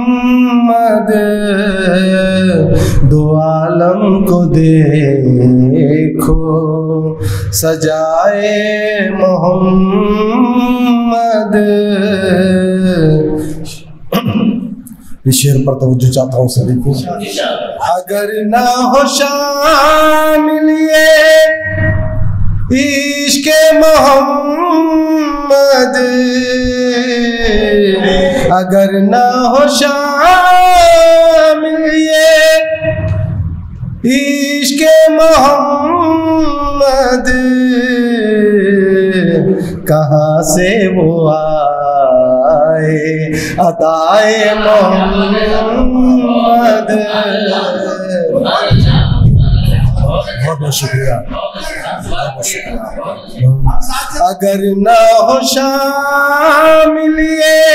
دو عالم کو دیکھو سجائے محمد۔ اس شعر پر توجہ چاہتا ہوں سبھی کو۔ اگر نہ ہو شامل یہ عشق محمد، اگر نہ ہو شامل یہ عشق محمد، کہاں سے وہ آئے عطائے محمد۔ بہت بہت شکریہ۔ اگر نہ ہو شامل یہ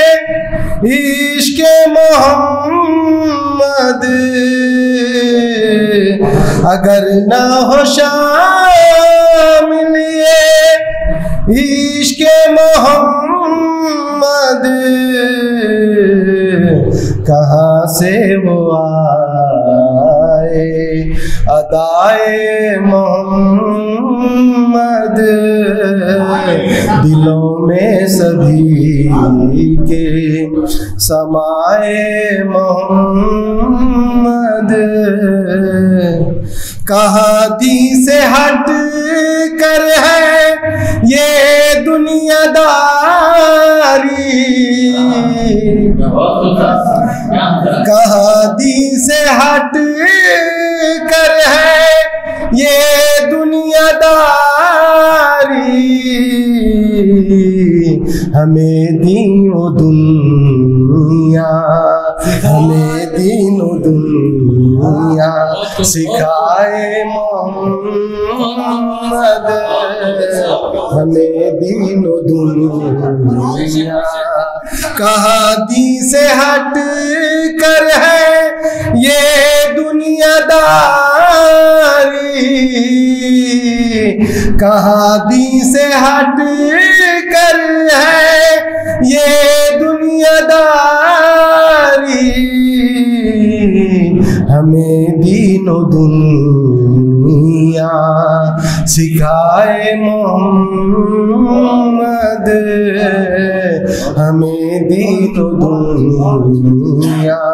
عشق محمد، اگر نہ ہو شامل یہ عشق محمد، کہاں سے وہ آئے ادائے محمد، دلوں میں سبھی کے سمائے محمد، کہاں دین سے ہٹ کر ہے یہ دنیا داری، کہاں دین سے ہٹ کر ہے یہ دنیا داری، ہمیں دین و دنیا، ہمیں دین و دنیا سکھائے محمد، ہمیں دین و دنیا، کہاں دین سے ہٹ کر ہے یہ دنیا داری، کہاں دین سے ہٹ کر ہے یہ دنیا داری، ہمیں دین و دنیا سکھائے محمد، ہمیں دین و دنیا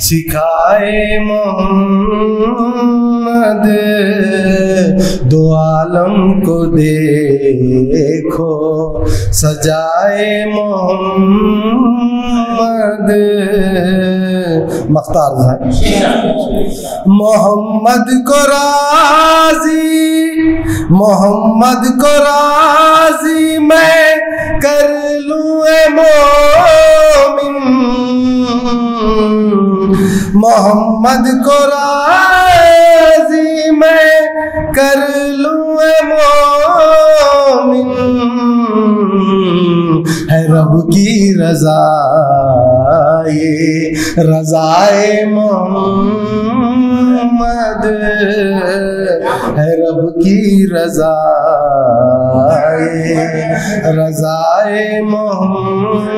سکھائے محمد، دو عالم کو دیکھو سجائے محمد۔ مختار بھائی، محمد کو راضی، محمد کو راضی میں کر لوں اے مومن، محمد کو راضی میں کر لوں اے مومن، ہے رب کی رضا یہ رضائے محمد، ہے رب کی رضا یہ رضائے محمد،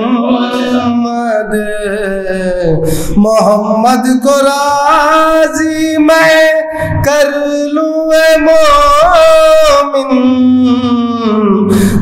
محمد کو راضی میں کر لوں اے مومن،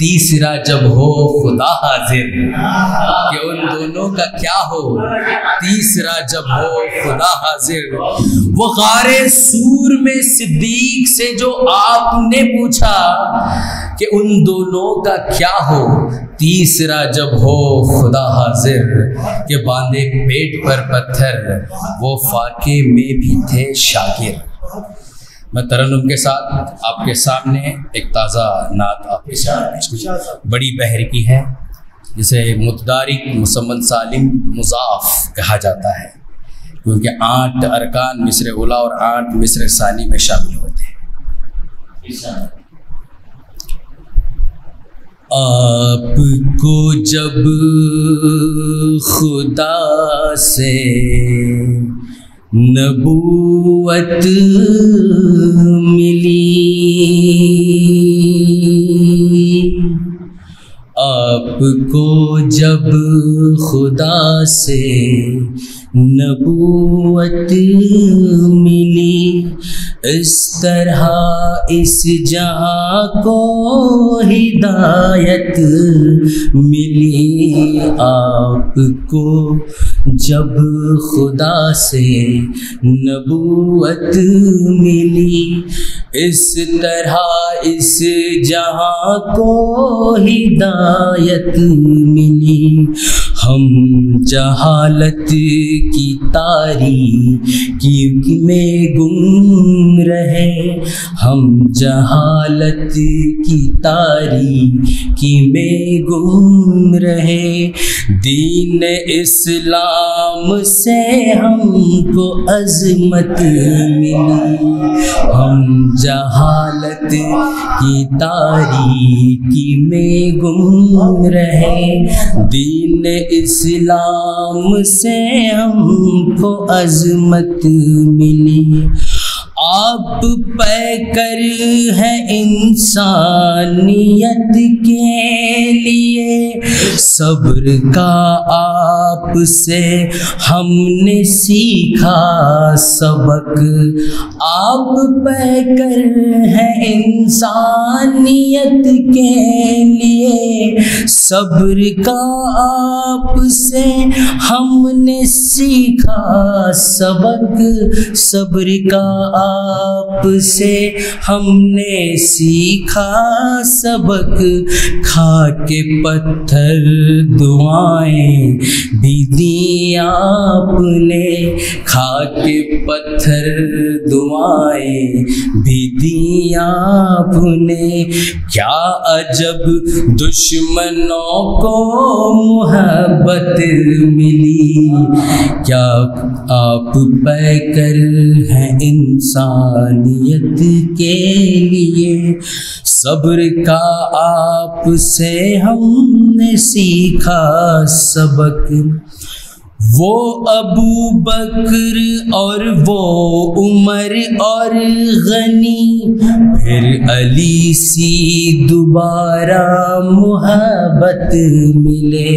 تیسرا جب ہو خدا حاضر، کہ ان دونوں کا کیا ہو، تیسرا جب ہو خدا حاضر۔ وہ غار سور میں صدیق سے جو آپ نے پوچھا کہ ان دونوں کا کیا ہو، تیسرا جب ہو خدا حاضر، کہ باندھے پیٹ پر پتھر وہ فاقے میں بھی تھے شاکر۔ میں ترنم کے ساتھ آپ کے سامنے ایک تازہ نعت آپ کے سامنے بڑی بحر کی ہے، جسے متدارک مسمن سالم مضاف کہا جاتا ہے، کیونکہ 8 ارکان مصر اولا اور 8 مصر ثانی میں شامل ہوتے ہیں۔ آپ کو جب خدا سے نبوت ملی، آپ کو جب خدا سے نبوت ملی، اس طرح اس جہاں کو ہدایت ملی۔ آپ کو جب خدا سے نبوت ملی، اس طرح اس جہاں کو ہدایت ملی۔ ہم جہالت کی تاریکی میں گم رہے، ہم جہالت کی تاریکی میں گم رہے، دین اسلام سے ہم کو عظمت ملی۔ ہم جہالت کی تاریکی میں گم رہے، دین اسلام سے ہم کو عظمت ملی۔ آپ پیکر ہیں انسانیت کے لیے، صبر کا آپ سے ہم نے سیکھا سبق۔ آپ پیکر ہیں انسانیت کے لیے، صبر کا آپ سے ہم نے سیکھا سبق۔ صبر کا آپ سے ہم نے سیکھا سبق، کھا کے پتھر دعائیں بھی دی آپ نے، کھا کے پتھر دعائیں بھی دی آپ نے۔ کیا عجب دشمنوں کو محبت ملی، کیا آپ پیکر ہیں انسانیت کے لیے، صبر کا آپ سے ہم نے سیکھا سبق۔ وہ ابو بکر اور وہ عمر اور غنی، پھر علی سی دوبارہ محبت ملے۔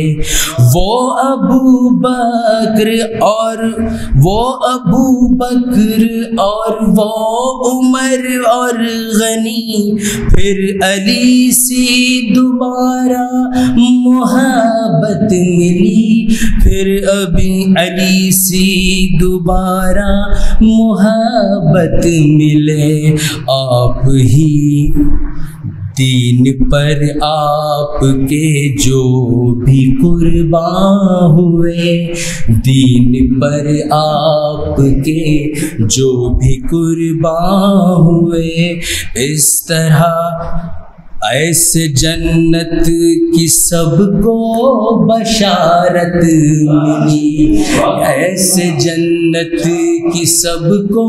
وہ ابو بکر اور وہ عمر اور غنی، پھر علی سی دوبارہ محبت ملی۔ پھر علی سی دوبارہ محبت ملے۔ آپ ہی دین پر آپ کے جو بھی قربان ہوئے، دین پر آپ کے جو بھی قربان ہوئے، اس طرح ایسے جنت کی سب کو بشارت ملی، ایسے جنت کی سب کو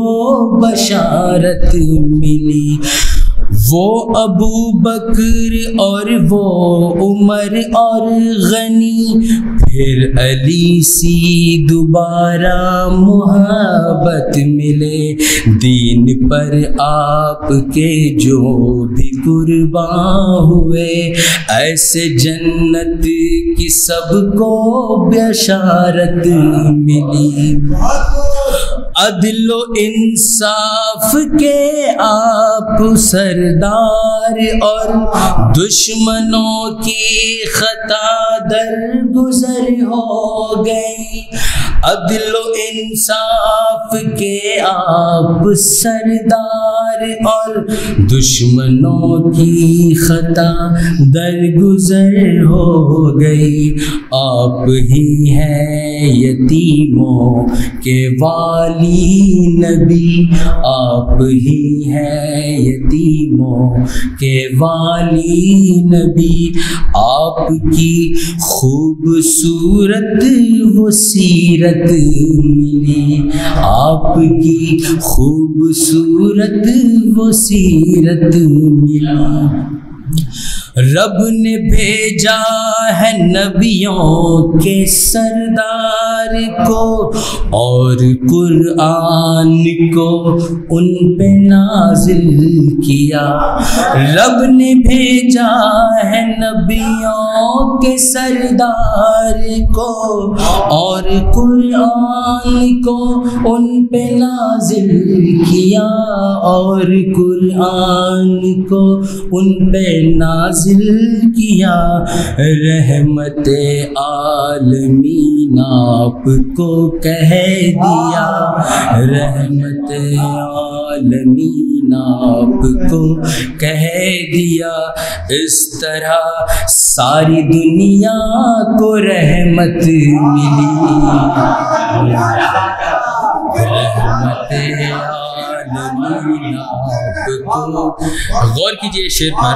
بشارت ملی۔ وہ ابو بکر اور وہ عمر اور غنی، پھر علی سی دوبارہ محبت ملے۔ دین پر آپ کے جو بھی قربان ہوئے، ایسے جنت کی سب کو بشارت ملی۔ عدل و انصاف کے آپ سردار اور دشمنوں کی خطا درگزر ہو گئی. عدل و انصاف کے آپ سردار اور دشمنوں کی خطا درگزر ہو گئی. آپ ہی ہیں یتیموں کے والی نبی, آپ ہی ہیں یتیموں کے والی نبی. آپ کی خوبصورت وہ سیرت ملی, آپ کی خوبصورت وہ سیرت ملی. رب نے بھیجا ہے نبیوں کے سردار کو اور قرآن کو ان پہ نازل کیا. رب نے بھیجا ہے نبیوں کے سردار کو اور قرآن کو ان پہ نازل کیا, اور قرآن کو ان پہ نازل کیا. رحمت عالمین آپ کو کہہ دیا, رحمت عالمین آپ کو کہہ دیا. اس طرح ساری دنیا کو رحمت ملی. رحمت عالمین آپ کو. غور کیجئے شعر پر.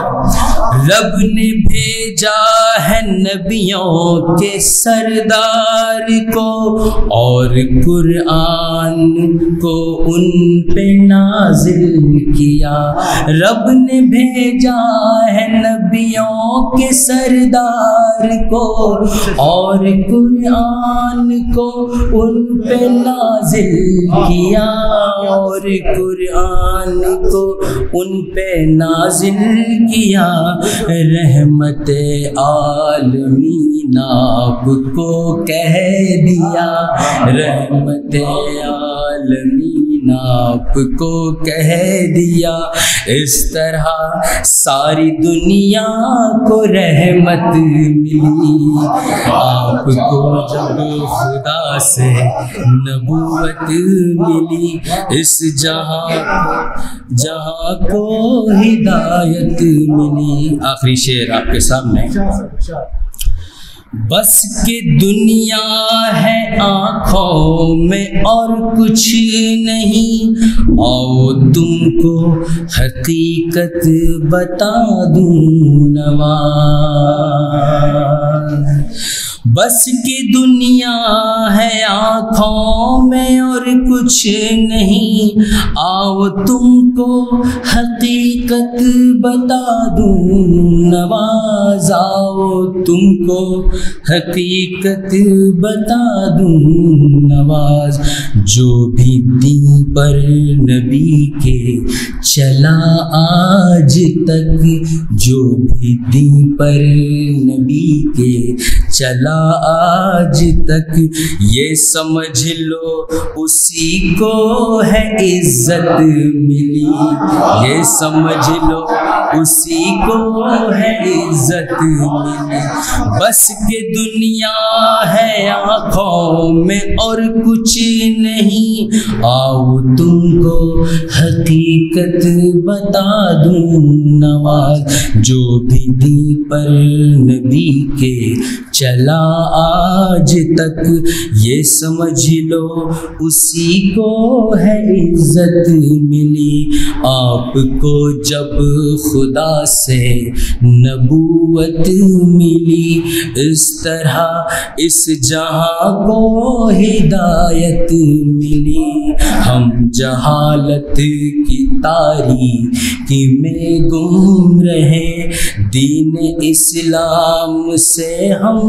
رب نے بھیجا ہے نبیوں کے سردار کو اور قرآن کو ان پہ نازل کیا. رب نے بھیجا ہے نبیوں کے سردار کو اور قرآن کو ان پہ نازل کیا, اور قرآن کو ان پہ نازل کیا. رحمت عالمین آپ کو کہہ دیا, رحمت عالمین آپ کو کہہ دیا. اس طرح ساری دنیا کو رحمت ملی. آپ کو جب خدا سے نبوت ملی, اس جہاں کو ہدایت ملی. آخری شعر آپ کے سامنے. بس کہ دنیا ہے آنکھوں میں اور کچھ نہیں, آؤ تم کو حقیقت بتا دوں نواز. بس کہ دنیا ہے آنکھوں میں اور کچھ نہیں, آؤ تم کو حقیقت بتا دوں نواز. آؤ تم کو حقیقت بتا دوں نواز. جو بھی دین پر نبی کے چلا آج تک, جو بھی دین پر نبی کے چلا آج تک, یہ سمجھ لو اسی کو ہے عزت ملی. یہ سمجھ لو اسی کو ہے عزت ملی. بس کہ دنیا ہے آنکھوں میں اور کچھ نہیں, آؤ تم کو حقیقت بتا دوں نواز. جو بھی دین پر نبی کے چلا آج تک, یہ سمجھ لو اسی کو ہے عزت ملی. آپ کو جب خدا سے نبوت ملی, اس طرح اس جہاں کو ہدایت ملی. ہم جہالت کی تاریکی میں گم رہے, دین اسلام سے ہم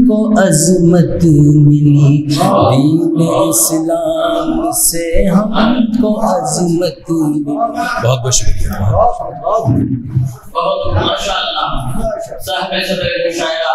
کو عظمت ملی. دین اسلام سے ہم کو عظمت ملی. بہت بہت شکریہ. بہت ماشاء اللہ. صاحب صدر مشاعرہ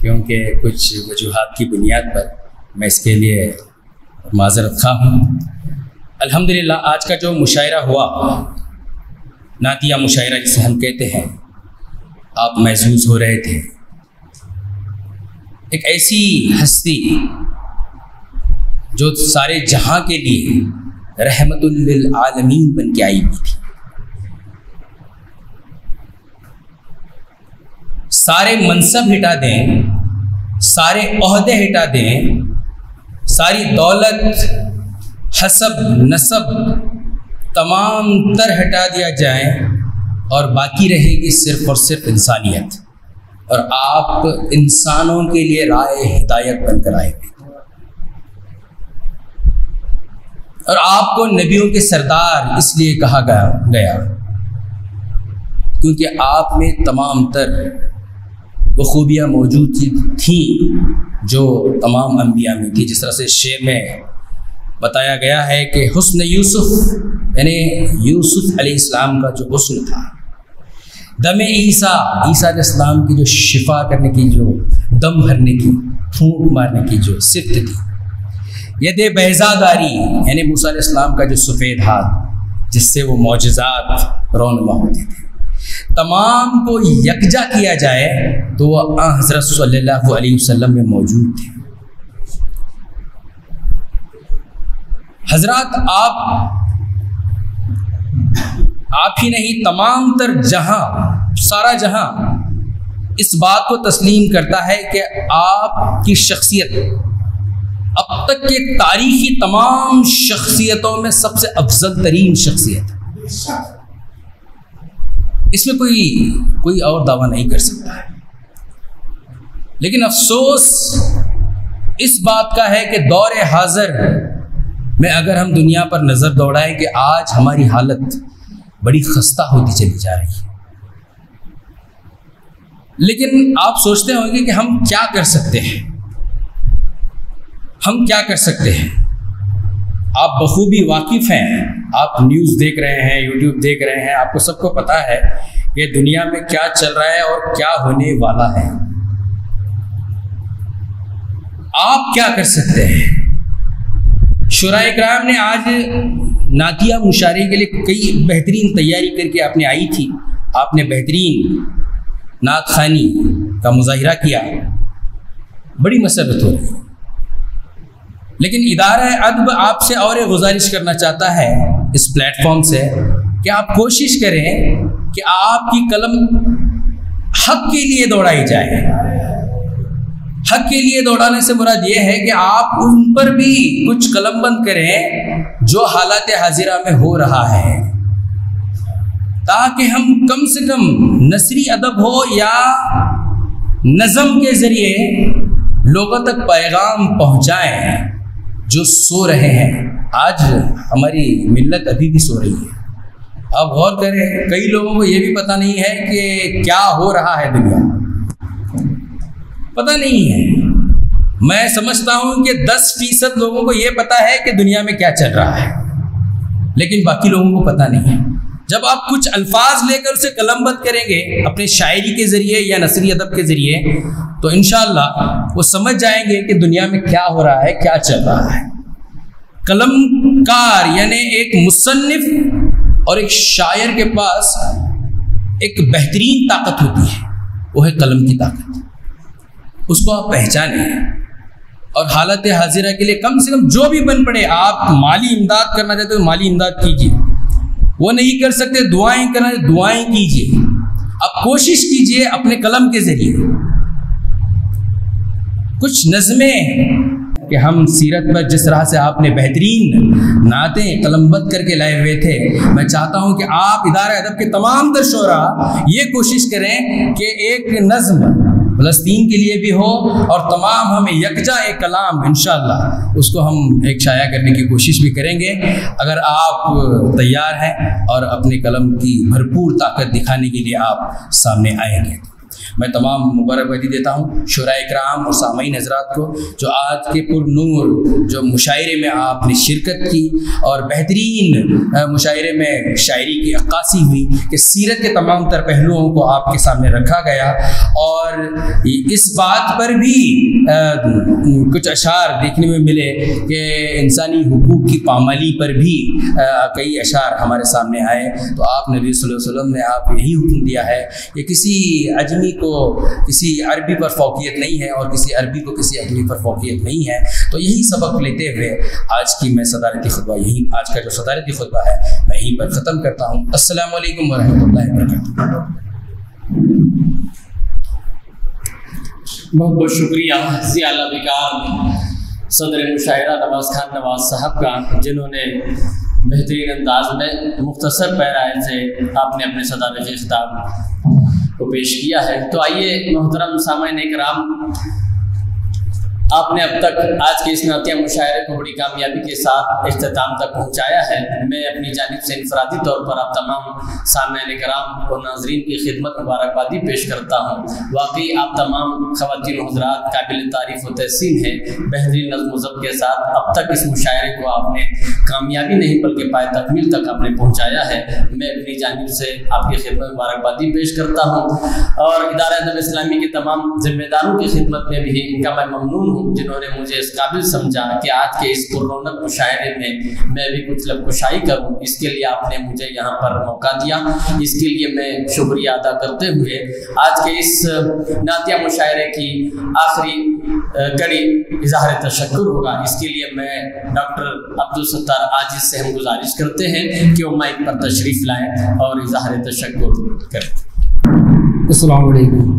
کیونکہ کچھ وجوہات کی بنیاد پر میں اس کے لیے معذرت خواہ ہوں۔ الحمدللہ آج کا جو مشاعرہ ہوا، نعتیہ مشاعرہ جسے ہم کہتے ہیں، آپ محظوظ ہو رہے تھے۔ ایک ایسی ہستی جو سارے جہاں کے لیے رحمت للعالمین بن کے آئی ہوئی تھی، سارے منصب ہٹا دیں، سارے عہدے ہٹا دیں، ساری دولت، حسب، نسب تمام تر ہٹا دیا جائے اور باقی رہے گی صرف اور صرف انسانیت، اور آپ انسانوں کے لیے رائے ہدایت بن کر آئے ہوئے، اور آپ کو نبیوں کے سردار اس لیے کہا گیا کیونکہ آپ میں تمام تر وہ خوبیاں موجود تھیں جو تمام انبیاء میں تھی۔ جس طرح سے شعر میں بتایا گیا ہے کہ حسن یوسف، یعنی یوسف علیہ السلام کا جو حسن تھا، دم عیسیٰ علیہ السلام کی جو شفا کرنے کی، جو دم بھرنے کی، پھونک مارنے کی جو صفت تھی، ید بیضاداری یعنی موسیٰ علیہ السلام کا جو سفید ہاتھ جس سے وہ معجزات رونما ہوتے تھے، تمام کو یکجا کیا جائے تو وہ حضرت صلی اللہ علیہ وسلم میں موجود تھے۔ حضرات آپ ہی نہیں، تمام تر جہاں، سارا جہاں اس بات کو تسلیم کرتا ہے کہ آپ کی شخصیت اب تک کے تاریخی تمام شخصیتوں میں سب سے افضل ترین شخصیت ہے۔ اس میں کوئی اور دعویٰ نہیں کر سکتا ہے، لیکن افسوس اس بات کا ہے کہ دور حاضر میں اگر ہم دنیا پر نظر دوڑائیں کہ آج ہماری حالت بڑی خستہ ہوتی چلی جا رہی ہے، لیکن آپ سوچتے ہوں گے کہ ہم کیا کر سکتے ہیں، ہم کیا کر سکتے ہیں؟ آپ بخوبی واقف ہیں، آپ نیوز دیکھ رہے ہیں، یوٹیوب دیکھ رہے ہیں، آپ کو سب کو پتہ ہے کہ دنیا میں کیا چل رہا ہے اور کیا ہونے والا ہے۔ آپ کیا کر سکتے ہیں؟ شورا اکرام نے آج نعتیہ مشاعرے کے لیے کئی بہترین تیاری کر کے آپ نے آئی تھی، آپ نے بہترین نعت خوانی کا مظاہرہ کیا، بڑی مسرت ہو رہی ہے، لیکن ادارہ ادب آپ سے اور گزارش کرنا چاہتا ہے اس پلیٹ فارم سے کہ آپ کوشش کریں کہ آپ کی قلم حق کے لیے دوڑائی جائے۔ حق کے لیے دوڑانے سے مراد یہ ہے کہ آپ ان پر بھی کچھ قلم بند کریں جو حالات حاضرہ میں ہو رہا ہے، تاکہ ہم کم سے کم نثری ادب ہو یا نظم کے ذریعے لوگوں تک پیغام پہنچائیں جو سو رہے ہیں۔ آج ہماری ملت ابھی بھی سو رہی ہے۔ آپ غور کریں، کئی لوگوں کو یہ بھی پتہ نہیں ہے کہ کیا ہو رہا ہے دنیا میں، پتہ نہیں ہے۔ میں سمجھتا ہوں کہ 10% لوگوں کو یہ پتہ ہے کہ دنیا میں کیا چل رہا ہے، لیکن باقی لوگوں کو پتہ نہیں ہے۔ جب آپ کچھ الفاظ لے کر اسے قلم بند کریں گے اپنے شاعری کے ذریعے یا نثری ادب کے ذریعے، تو انشاءاللہ وہ سمجھ جائیں گے کہ دنیا میں کیا ہو رہا ہے، کیا چل رہا ہے۔ قلم کار یعنی ایک مصنف اور ایک شاعر کے پاس ایک بہترین طاقت ہوتی ہے، وہ ہے قلم کی طاقت۔ اس کو آپ پہچانیں اور حالت حاضرہ کے لیے کم سے کم جو بھی بن پڑے، آپ مالی امداد کرنا چاہتے ہو مالی امداد کیجیے، وہ نہیں کر سکتے دعائیں کرنا دعائیں کیجیے۔ اب کوشش کیجیے اپنے قلم کے ذریعے کچھ نظمیں کہ ہم سیرت پر جس طرح سے آپ نے بہترین نعتیں قلم بند کر کے لائے ہوئے تھے، میں چاہتا ہوں کہ آپ ادارہ ادب کے تمام تر شعراء یہ کوشش کریں کہ ایک نظم فلسطین کے لیے بھی ہو اور تمام ہمیں یکجا ایک کلام انشاءاللہ اس کو ہم ایک شائع کرنے کی کوشش بھی کریں گے، اگر آپ تیار ہیں اور اپنے قلم کی بھرپور طاقت دکھانے کے لیے آپ سامنے آئیں گے۔ میں تمام مبارکبادی دیتا ہوں شعراء کرام اور سامعین حضرات کو جو آج کے پر نور جو مشاعرے میں آپ نے شرکت کی اور بہترین مشاعرے میں شاعری کی عکاسی ہوئی کہ سیرت کے تمام تر پہلوؤں کو آپ کے سامنے رکھا گیا، اور اس بات پر بھی کچھ اشعار دیکھنے میں ملے کہ انسانی حقوق کی پامالی پر بھی کئی اشعار ہمارے سامنے آئے۔ تو آپ نبی صلی اللہ علیہ وسلم نے آپ یہی حکم دیا ہے کہ کسی عجمی کو کسی عربی پر فوقیت نہیں ہے اور کسی عربی کو کسی عجمی پر فوقیت نہیں ہے۔ تو یہی سبق لیتے ہوئے آج کی میں صدارتی خطبہ آج کا جو صدارتی خطبہ ہے میں یہیں پر ختم کرتا ہوں۔ السلام علیکم ورحمۃ اللہ وبرکاتہ۔ بہت بہت شکریہ ضیاء اللہ وقار صدر مشاعرہ نواز خان نواز صاحب کا، جنہوں نے بہترین انداز میں مختصر پیرائے سے آپ نے اپنے صدارتی خطاب کو پیش کیا ہے۔ تو آئیے محترم سامعین کرام، آپ نے اب تک آج کے اس نعتیہ مشاعرے کو بڑی کامیابی کے ساتھ اختتام تک پہنچایا ہے۔ میں اپنی جانب سے انفرادی طور پر آپ تمام سامعین کرام اور ناظرین کی خدمت مبارکبادی پیش کرتا ہوں۔ واقعی آپ تمام خواتین و حضرات قابل تعریف و تحسین ہیں۔ بہترین نظم و ضبط کے ساتھ اب تک اس مشاعرے کو آپ نے کامیابی نہیں بلکہ پائے تکمیل تک آپ نے پہنچایا ہے۔ میں اپنی جانب سے آپ کی خدمت مبارکبادی پیش کرتا ہوں، اور ادارہ ادب اسلامی کے تمام ذمہ داروں کی خدمت میں بھی ان کا میں ممنون ہوں جنہوں نے مجھے اس قابل سمجھا کہ آج کے اس پررونق مشاعرے میں بھی کچھ لب کشائی کروں۔ اس کے لیے آپ نے مجھے یہاں پر موقع دیا، اس کے لیے میں شکریہ ادا کرتے ہوئے آج کے اس نعتیہ مشاعرے کی آخری کڑی اظہار تشکر ہوگا۔ اس کے لیے میں ڈاکٹر عبدالستار عاجز سے ہم گزارش کرتے ہیں کہ وہ مائک پر تشریف لائیں اور اظہار تشکر کریں۔ السلام علیکم۔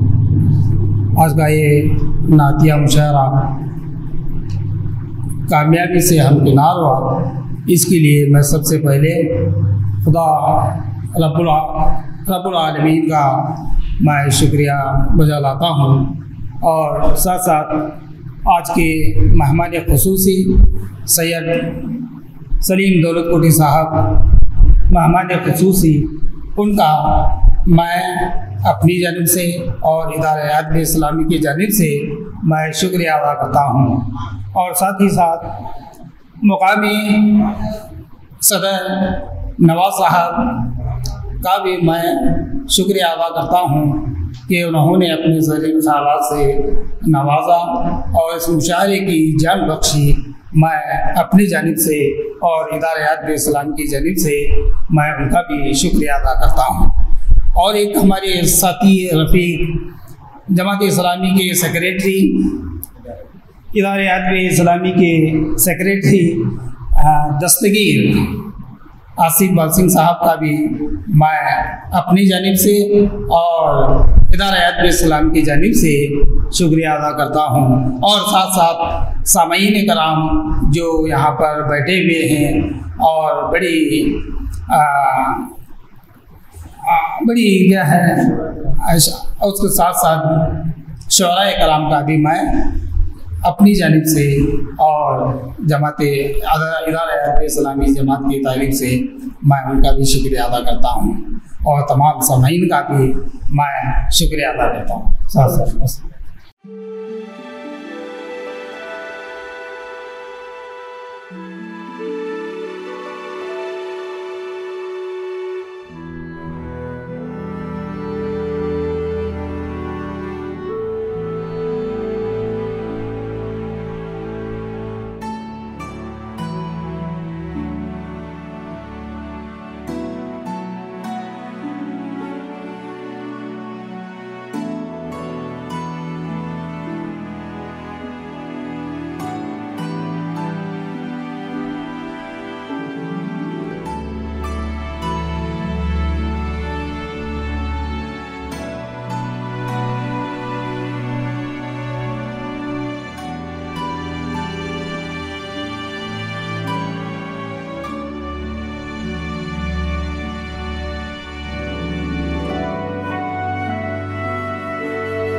آج کا یہ نعتیہ مشاعرہ کامیابی سے ہمکنار ہوا، اس کے لیے میں سب سے پہلے خدا رب العالمین کا میں شکریہ بجا لاتا ہوں، اور ساتھ ساتھ آج کے مہمان خصوصی سید سلیم دولت کوٹی صاحب مہمان خصوصی، ان کا میں اپنی جانب سے اور ادارہ ادب اسلامی کی جانب سے میں شکریہ ادا کرتا ہوں، اور ساتھ ہی ساتھ مقامی صدر نواز صاحب کا بھی میں شکریہ ادا کرتا ہوں کہ انہوں نے اپنے ذریعے خیالات سے نوازا اور اس مشاعرے کی جان بخشی۔ میں اپنی جانب سے اور ادارہ ادب اسلام کی جانب سے میں ان کا بھی شکریہ ادا کرتا ہوں۔ اور ایک ہمارے ساتھی رفیق جماعت اسلامی کے سیکریٹری، ادارہ ادب اسلامی کے سیکریٹری دستگیر آصف بال سنگھ صاحب کا بھی میں اپنی جانب سے اور ادارہ ادب اسلام کی جانب سے شکریہ ادا کرتا ہوں، اور ساتھ ساتھ سامعین کرام جو یہاں پر بیٹھے ہوئے ہیں، اور بڑی کیا ہے اس کے ساتھ ساتھ شعراء کرام کا بھی میں اپنی جانب سے اور جماعت ادارہ ادب اسلامی جماعت کی تعریف سے میں ان کا بھی شکریہ ادا کرتا ہوں، اور تمام سامعین کا بھی میں شکریہ ادا کرتا ہوں۔